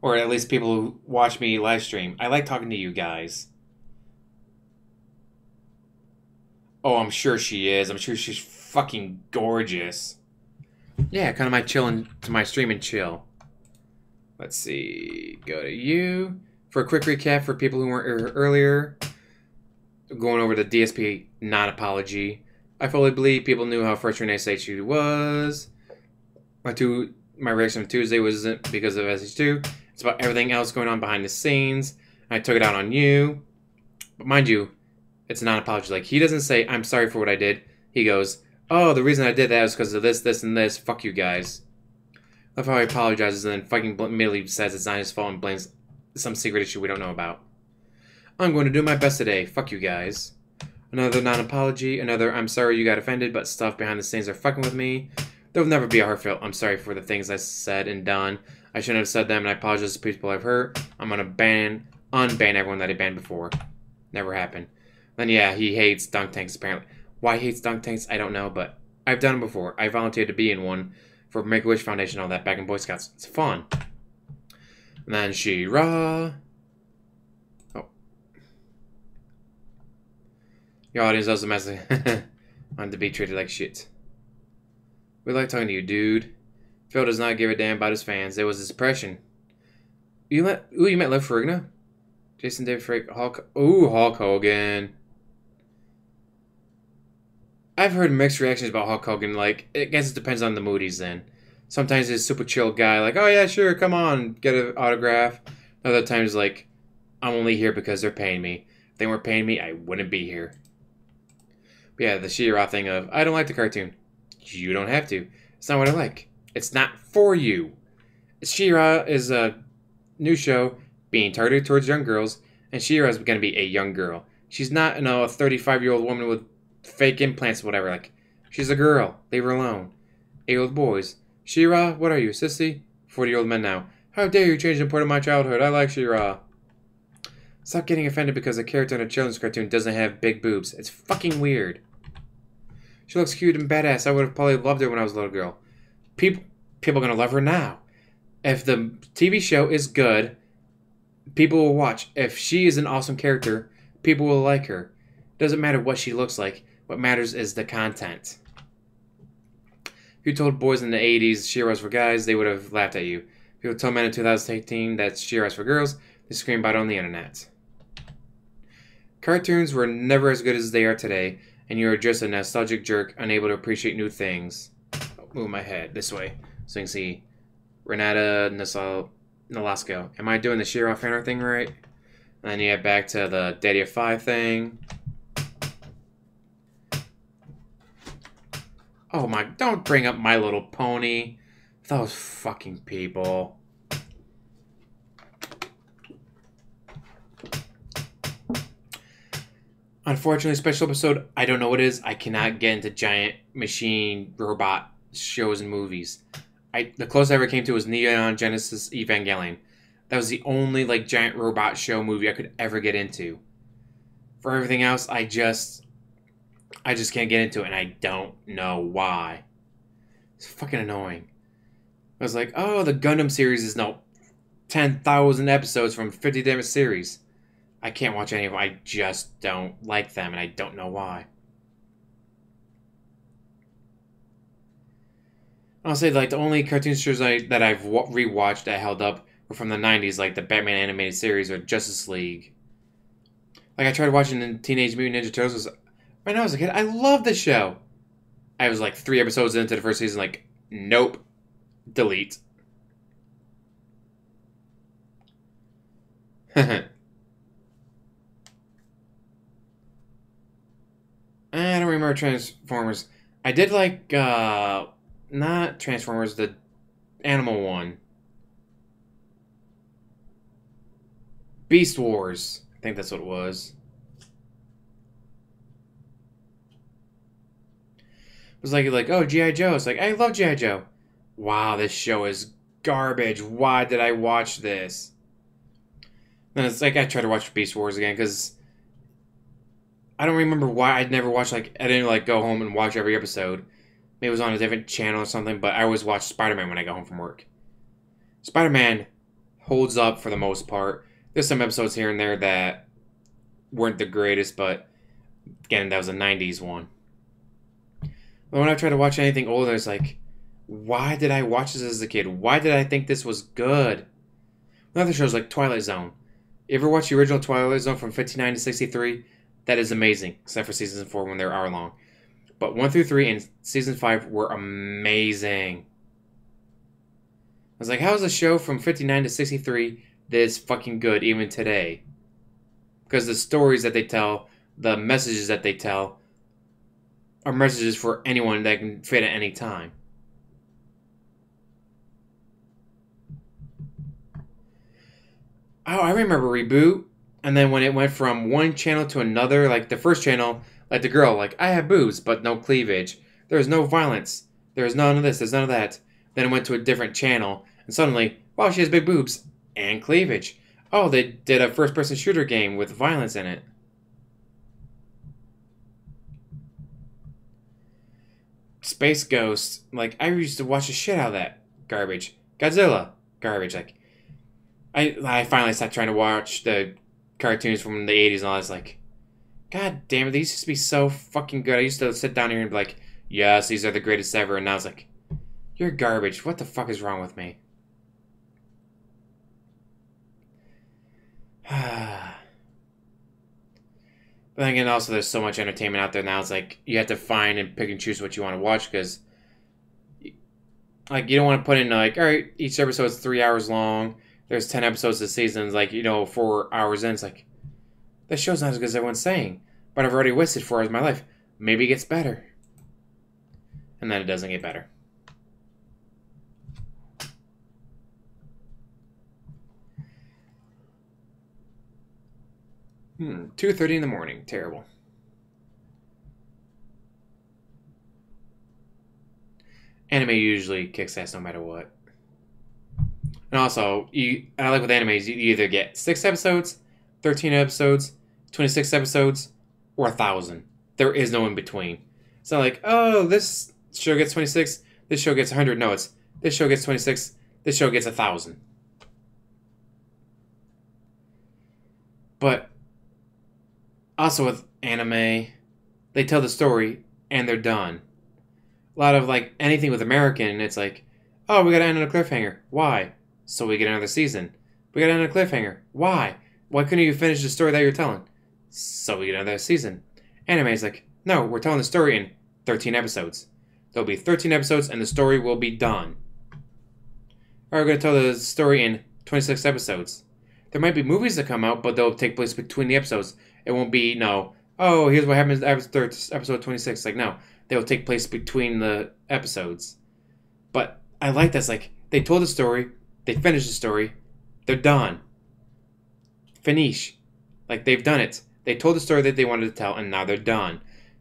Speaker 1: Or at least people who watch me live stream. I like talking to you guys. Oh, I'm sure she is. I'm sure she's fucking gorgeous. Yeah, kind of my chilling to my stream and chill. Let's see. Go to you. For a quick recap for people who weren't here earlier, going over the DSP non-apology. I fully believe people knew how frustrating SH2 was. My reaction on Tuesday wasn't because of SH2. It's about everything else going on behind the scenes. I took it out on you. But mind you, it's a non-apology. Like, he doesn't say, I'm sorry for what I did. He goes, oh, the reason I did that was because of this, this, and this. Fuck you guys. Love how he apologizes and then fucking immediately says it's not his fault and blames some secret issue we don't know about. I'm going to do my best today. Fuck you guys. Another non-apology. Another I'm sorry you got offended, but stuff behind the scenes are fucking with me. There will never be a heartfelt I'm sorry for the things I said and done. I shouldn't have said them, and I apologize to people I've hurt. I'm going to unban everyone that I banned before. Never happened. Then yeah, he hates dunk tanks apparently. Why he hates dunk tanks, I don't know, but I've done them before. I volunteered to be in one for Make-A-Wish Foundation and all that back in Boy Scouts. It's fun. And then Shira. Oh. Your audience does the message. Wanted to be treated like shit. We like talking to you, dude. Phil does not give a damn about his fans. It was his depression. You met Liv Ferrigno? Jason David Frake, Hulk Hogan. I've heard mixed reactions about Hulk Hogan. Like, I guess it depends on the mood he's in. Sometimes he's a super chill guy, like, oh yeah, sure, come on, get an autograph. Other times, like, I'm only here because they're paying me. If they weren't paying me, I wouldn't be here. But yeah, the Shira thing of, I don't like the cartoon. You don't have to. It's not what I like. It's not for you. Shira is a new show being targeted towards young girls, and Shira is going to be a young girl. She's not, a 35-year-old woman with fake implants or whatever. Like, she's a girl. Leave her alone. 8-year-old boys. Shira, what are you, sissy? 40-year-old men now. How dare you change the part of my childhood? I like Shira. Stop getting offended because a character in a children's cartoon doesn't have big boobs. It's fucking weird. She looks cute and badass. I would have probably loved her when I was a little girl. People are going to love her now. If the TV show is good, people will watch. If she is an awesome character, people will like her. Doesn't matter what she looks like. What matters is the content. If you told boys in the 80s Shira's for guys, they would have laughed at you. If you told men in 2018 that Shira's for girls, they scream about it on the internet. Cartoons were never as good as they are today, and you are just a nostalgic jerk unable to appreciate new things. I'll move my head this way so you can see Renata Nolasco. Am I doing the Shira fan art thing right? And then you head back to the Daddy of Five thing. Oh my, don't bring up My Little Pony. Those fucking people. Unfortunately, special episode, I don't know what it is. I cannot get into giant machine robot shows and movies. The closest I ever came to was Neon Genesis Evangelion. That was the only like giant robot show movie I could ever get into. For everything else, I just can't get into it, and I don't know why. It's fucking annoying. I was like, oh, the Gundam series is now 10,000 episodes from 50 different series. I can't watch any of them. I just don't like them, and I don't know why. I'll say, like, the only cartoon shows that I've rewatched that held up were from the 90s, like the Batman animated series or Justice League. Like, I tried watching the Teenage Mutant Ninja Turtles when I was a kid. I loved the show. I was, like, 3 episodes into the first season, like, nope. Delete. I don't remember Transformers. I did like, not Transformers, the animal one. Beast Wars. I think that's what it was. It was like, oh, G.I. Joe. It's like, I love G.I. Joe. Wow, this show is garbage. Why did I watch this? Then it's like I tried to watch Beast Wars again because I don't remember why I'd never watched like I didn't like go home and watch every episode. Maybe it was on a different channel or something, but I always watch Spider-Man when I go home from work. Spider-Man holds up for the most part. There's some episodes here and there that weren't the greatest, but again, that was a 90s one. But when I try to watch anything older, it's like, why did I watch this as a kid? Why did I think this was good? Other shows like Twilight Zone. You ever watch the original Twilight Zone from 59 to 63? That is amazing, except for season 4 when they're hour long. But 1 through 3 and season 5 were amazing. I was like, how is a show from 59 to 63 this fucking good even today? Because the stories that they tell, the messages that they tell, are messages for anyone that can fit at any time. Oh, I remember Reboot. And then when it went from one channel to another, like the first channel, like the girl, like, I have boobs, but no cleavage. There's no violence. There's none of this, there's none of that. Then it went to a different channel, and suddenly, wow, she has big boobs and cleavage. Oh, they did a first-person shooter game with violence in it. Space Ghost, like, I used to watch the shit out of that garbage. Godzilla, garbage. Like, I finally stopped trying to watch the cartoons from the 80s and all. I was like, God damn it, these used to be so fucking good. I used to sit down here and be like, yes, these are the greatest ever. And now it's like, you're garbage. What the fuck is wrong with me? But then again, also, there's so much entertainment out there now. It's like, you have to find and pick and choose what you want to watch because, like, you don't want to put in, like, all right, each episode's 3 hours long. There's 10 episodes this season. It's like, 4 hours in. It's like, this show's not as good as everyone's saying. But I've already wasted 4 hours of my life. Maybe it gets better. And then it doesn't get better. 2:30 in the morning. Terrible. Anime usually kicks ass no matter what. And also, I like with animes, you either get 6 episodes, 13 episodes, 26 episodes, or 1,000. There is no in between. It's not like, oh, this show gets 26, this show gets 100. No, it's this show gets 26, this show gets 1,000. But also with anime, they tell the story and they're done. A lot of like anything with American, it's like, oh, we gotta end on a cliffhanger. Why? So we get another season. We gotta end on a cliffhanger. Why? Why couldn't you finish the story that you're telling? So we get another season. Anime is like, no, we're telling the story in 13 episodes. There'll be 13 episodes and the story will be done. Or we're gonna tell the story in 26 episodes. There might be movies that come out, but they'll take place between the episodes. It won't be, no, oh, here's what happens after episode 26. Like, no, they will take place between the episodes. But I like that's like, they told the story, they finished the story, they're done. Finish. Like, they've done it. They told the story that they wanted to tell, and now they're done.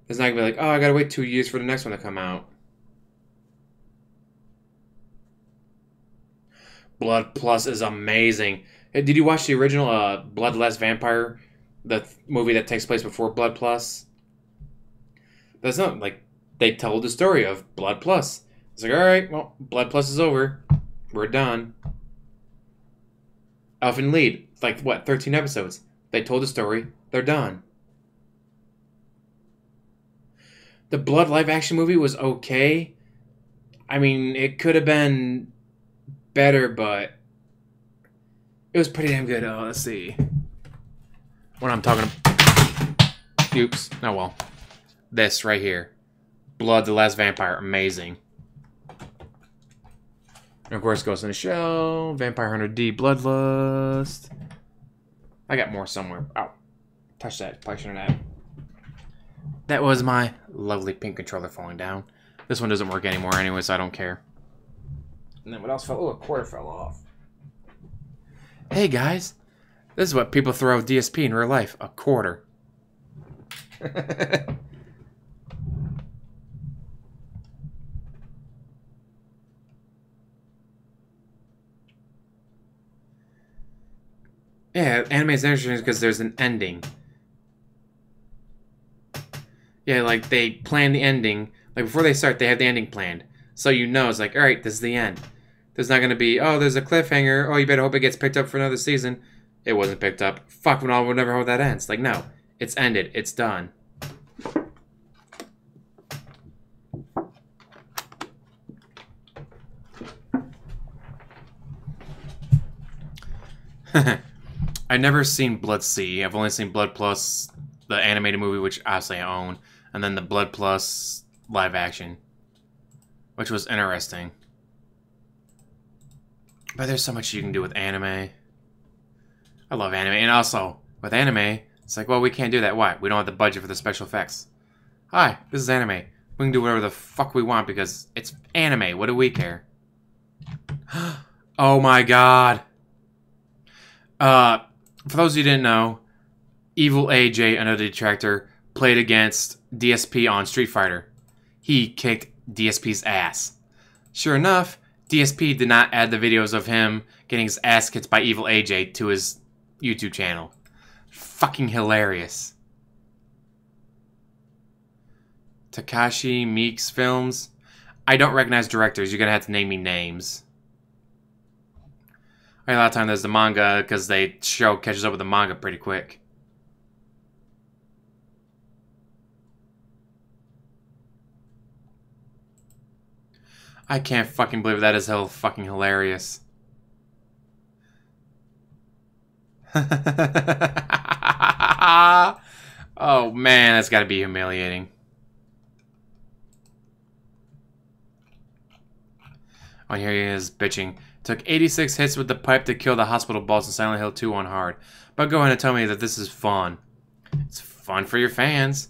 Speaker 1: It's not gonna be like, oh, I gotta wait 2 years for the next one to come out. Blood Plus is amazing. Did you watch the original Bloodless Vampire? The movie that takes place before Blood Plus? That's not like they told the story of Blood Plus. It's like, alright, well, Blood Plus is over. We're done. Elfin Lead, like what, 13 episodes. They told the story, they're done. The Blood live action movie was okay. I mean, it could have been better, but it was pretty damn good. Oh, let's see. What I'm talking about. Oops. Oh well. This right here. Blood the Last Vampire. Amazing. And of course, Ghost in the Shell. Vampire Hunter D. Bloodlust. I got more somewhere. Oh. Touch that. Probably shouldn't have. That was my lovely pink controller falling down. This one doesn't work anymore anyway, so I don't care. And then what else fell? Oh, a quarter fell off. Hey guys, this is what people throw with DSP in real life. A quarter. Yeah, anime is interesting because there's an ending. Yeah, like they plan the ending. Like before they start, they have the ending planned. So you know it's like, alright, this is the end. There's not gonna be, oh, there's a cliffhanger. Oh, you better hope it gets picked up for another season. It wasn't picked up. Fuck, we'll never know how that ends. Like, no. It's ended. It's done. I've never seen Blood C. I've only seen Blood Plus, the animated movie, which obviously I own, and then the Blood Plus live action, which was interesting. But there's so much you can do with anime. I love anime, and also with anime, it's like, well, we can't do that. Why? We don't have the budget for the special effects. Hi, this is anime. We can do whatever the fuck we want because it's anime. What do we care? Oh my god. For those of you who didn't know, Evil AJ, another detractor, played against DSP on Street Fighter. He kicked DSP's ass. Sure enough, DSP did not add the videos of him getting his ass kicked by Evil AJ to his YouTube channel. Fucking hilarious. Takashi Miike's films. I don't recognize directors. You're gonna have to name me names. A lot of time there's the manga because they show catches up with the manga pretty quick. I can't fucking believe that is hell fucking hilarious. Oh man, that's gotta be humiliating. Oh, here he is bitching. Took 86 hits with the pipe to kill the hospital boss in Silent Hill 2 on hard. But go ahead and tell me that this is fun. It's fun for your fans.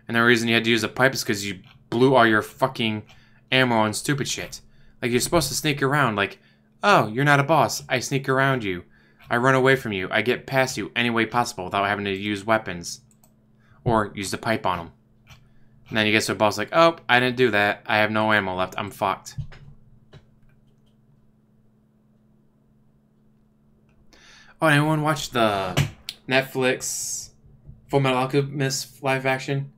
Speaker 1: And the reason you had to use a pipe is because you blew all your fucking ammo and stupid shit. Like, you're supposed to sneak around. Like, oh, you're not a boss. I sneak around you. I run away from you. I get past you any way possible without having to use weapons. Or use the pipe on them. And then you get to a boss like, oh, I didn't do that. I have no ammo left. I'm fucked. Oh, anyone watch the Netflix Full Metal Alchemist live action?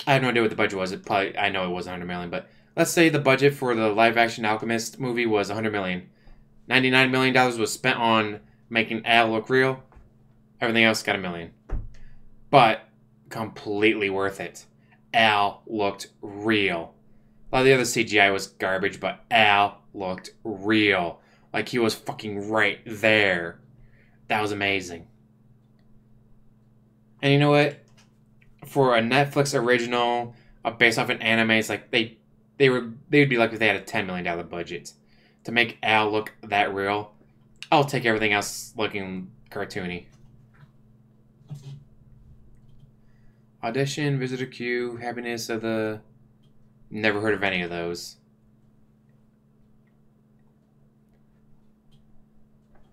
Speaker 1: I have no idea what the budget was. I know it wasn't 100 million, but let's say the budget for the live action Alchemist movie was 100 million. $99 million was spent on making Al look real. Everything else got $1 million. But completely worth it. Al looked real. A lot of the other CGI was garbage, but Al looked real. Like he was fucking right there. That was amazing. And you know what? For a Netflix original based off an anime, it's like they would be lucky if they had a $10 million budget to make Al look that real. I'll take everything else looking cartoony. Audition, Visitor Queue, Happiness of the... Never heard of any of those.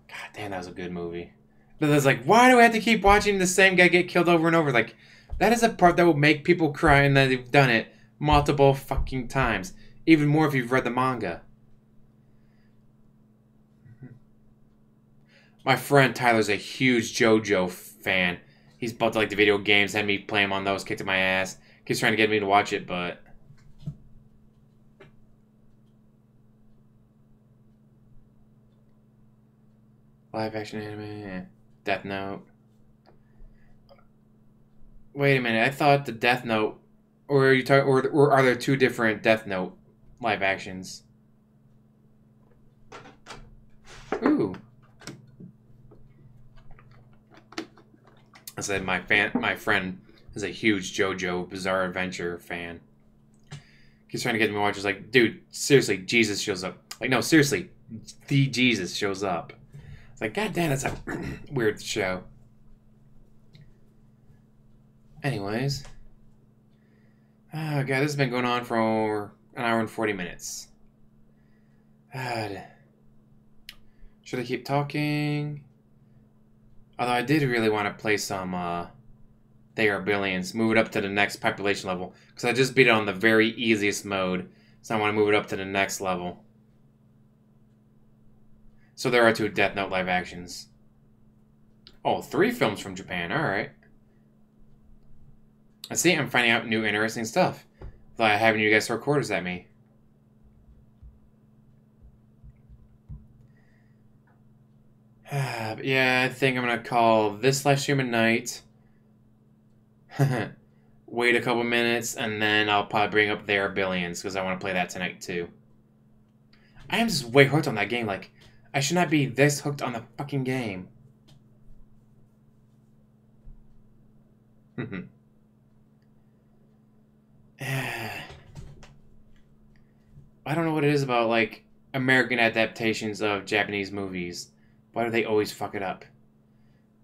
Speaker 1: God damn, that was a good movie. But it's like, why do I have to keep watching the same guy get killed over and over? Like, that is a part that will make people cry, and that they've done it multiple fucking times. Even more if you've read the manga. My friend Tyler's a huge JoJo fan. He's bought like the video games, had me play him on those, kicked my ass. Keeps trying to get me to watch it, but... Live action anime, Death Note. Wait a minute, I thought the Death Note, or are you talking, or are there two different Death Note live actions? Ooh. I said my friend is a huge JoJo Bizarre Adventure fan. He's trying to get me to watch. He's like, dude, seriously, Jesus shows up. Like, no, seriously, the Jesus shows up. It's like, god damn, that's a weird show. Anyways. Oh, god, this has been going on for an hour and 40 minutes. God. Should I keep talking? Although I did really want to play some They Are Billions. Move it up to the next population level. Because I just beat it on the very easiest mode. So I want to move it up to the next level. So there are two Death Note live actions. Oh, 3 films from Japan. All right. I see. I'm finding out new interesting stuff. Like having you guys throw quarters at me. Yeah, I think I'm gonna call this live stream at night. Wait a couple minutes, and then I'll probably bring up their billions because I want to play that tonight too. I am just way hooked on that game. Like, I should not be this hooked on the fucking game. I don't know what it is about, like, American adaptations of Japanese movies. Why do they always fuck it up?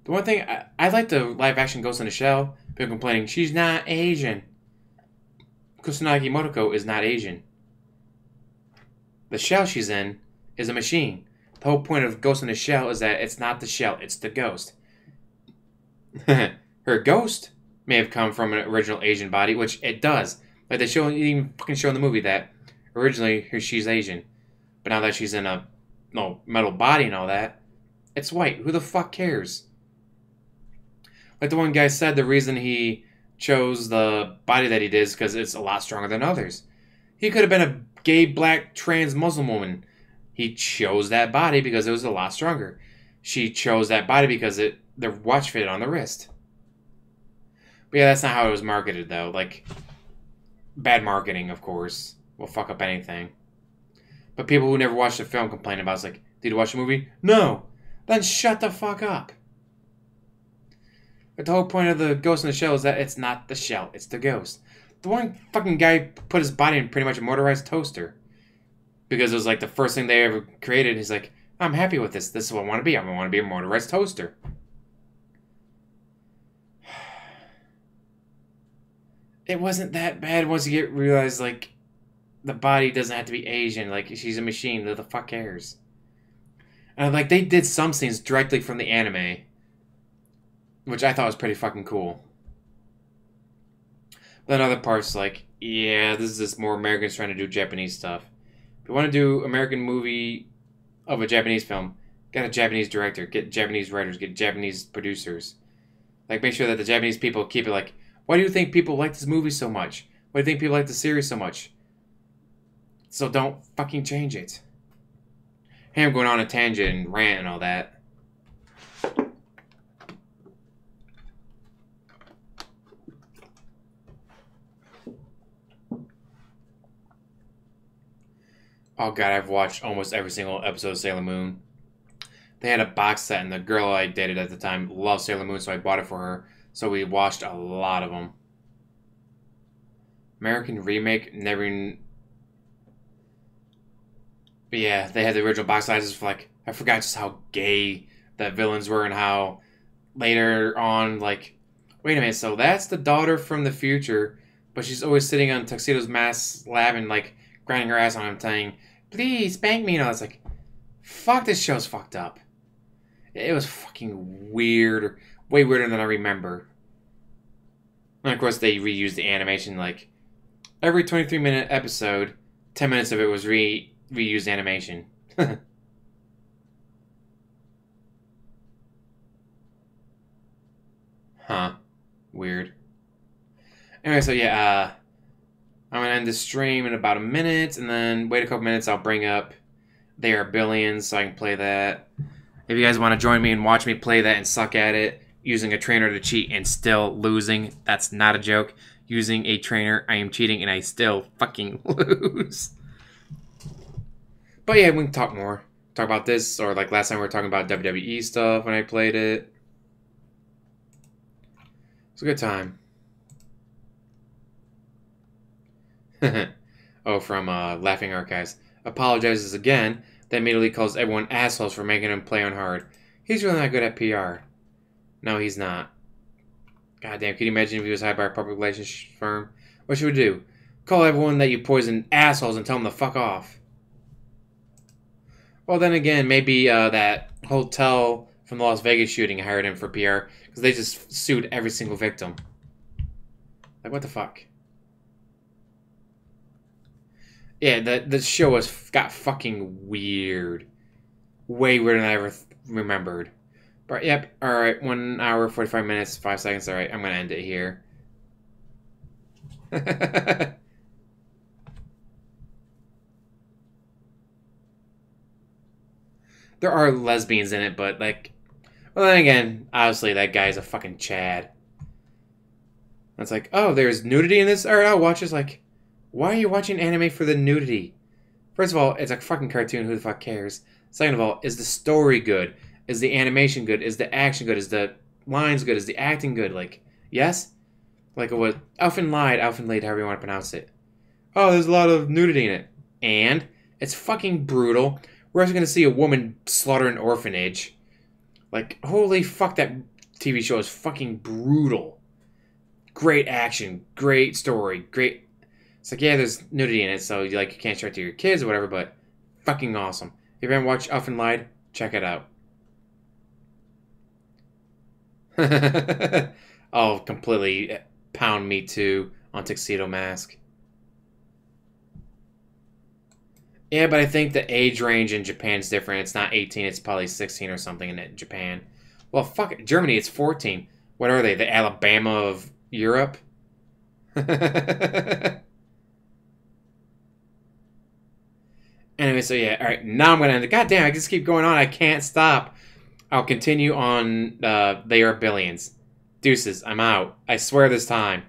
Speaker 1: The one thing, I like the live-action Ghost in the Shell. People complaining, she's not Asian. Kusanagi Motoko is not Asian. The shell she's in is a machine. The whole point of Ghost in the Shell is that it's not the shell, it's the ghost. Her ghost may have come from an original Asian body, which it does. Like they even fucking show in the movie that originally she's Asian, but now that she's in a metal body and all that, it's white. Who the fuck cares? Like the one guy said, the reason he chose the body that he did is because it's a lot stronger than others. He could have been a gay, black, trans Muslim woman. He chose that body because it was a lot stronger. She chose that body because the watch fitted on the wrist. But yeah, that's not how it was marketed, though. Like, bad marketing, of course, will fuck up anything. But people who never watched the film complain about it. It's like, did you watch the movie? No! Then shut the fuck up! But the whole point of the Ghost in the Shell is that it's not the shell, it's the ghost. The one fucking guy put his body in pretty much a motorized toaster. Because it was like the first thing they ever created. He's like, I'm happy with this. This is what I want to be. I want to be a motorized toaster. It wasn't that bad once you realize, like, the body doesn't have to be Asian. Like, she's a machine. Who the fuck cares? And, like, they did some scenes directly from the anime. Which I thought was pretty fucking cool. But then other parts, like, yeah, this is just more Americans trying to do Japanese stuff. If you want to do American movie of a Japanese film, get a Japanese director, get Japanese writers, get Japanese producers. Like, make sure that the Japanese people keep it like, why do you think people like this movie so much? Why do you think people like the series so much? So don't fucking change it. Hey, I'm going on a tangent and rant and all that. Oh god, I've watched almost every single episode of Sailor Moon. They had a box set, and the girl I dated at the time loved Sailor Moon, so I bought it for her. So we watched a lot of them. American remake, never. But yeah, they had the original box sizes for like, I forgot just how gay the villains were and how later on, like, wait a minute, so that's the daughter from the future, but she's always sitting on Tuxedo's Mask lab and like grinding her ass on him saying, please spank me, and I was like, fuck, this show's fucked up. It was fucking weird, way weirder than I remember. And of course they reused the animation, like, every 23-minute episode, 10 minutes of it was reused animation. Huh. Weird. Anyway, so yeah, I'm gonna end the stream in about a minute, and then wait a couple minutes, I'll bring up They Are Billions so I can play that. If you guys want to join me and watch me play that and suck at it, using a trainer to cheat and still losing, that's not a joke. Using a trainer, I am cheating and I still fucking lose. But yeah, we can talk more. Talk about this, or like last time we were talking about WWE stuff when I played it. It's a good time. Oh, from Laughing Archives. Apologizes again, then immediately calls everyone assholes for making him play on hard. He's really not good at PR. No, he's not. Goddamn, can you imagine if he was hired by a public relations firm? What should we do? Call everyone that you poisoned assholes and tell them to fuck off. Well, then again, maybe that hotel from the Las Vegas shooting hired him for PR because they just sued every single victim. Like, what the fuck? Yeah, the show got fucking weird. Way weirder than I ever remembered. But yep, alright, 1 hour, 45 minutes, 5 seconds. Alright, I'm gonna end it here. There are lesbians in it, but, like... Well, then again, obviously that guy's a fucking Chad. It's like, oh, there's nudity in this? Alright, I'll watch this. Like, why are you watching anime for the nudity? First of all, it's a fucking cartoon. Who the fuck cares? Second of all, is the story good? Is the animation good? Is the action good? Is the lines good? Is the acting good? Like, yes? Like what? Elfin lied, however you want to pronounce it. Oh, there's a lot of nudity in it. And it's fucking brutal. We're also going to see a woman slaughter an orphanage. Like, holy fuck, that TV show is fucking brutal. Great action, great story, great... It's like, yeah, there's nudity in it, so you can't show it to your kids or whatever, but fucking awesome. If you haven't watched Elfin Lied, check it out. I'll completely pound Me Too on Tuxedo Mask. Yeah, but I think the age range in Japan's different. It's not 18, it's probably 16 or something in Japan. Well, fuck it. Germany, it's 14. What are they? The Alabama of Europe? Anyway, so yeah, alright, now I'm gonna end it. God damn, I just keep going on. I can't stop. I'll continue on They Are Billions. Deuces, I'm out. I swear this time.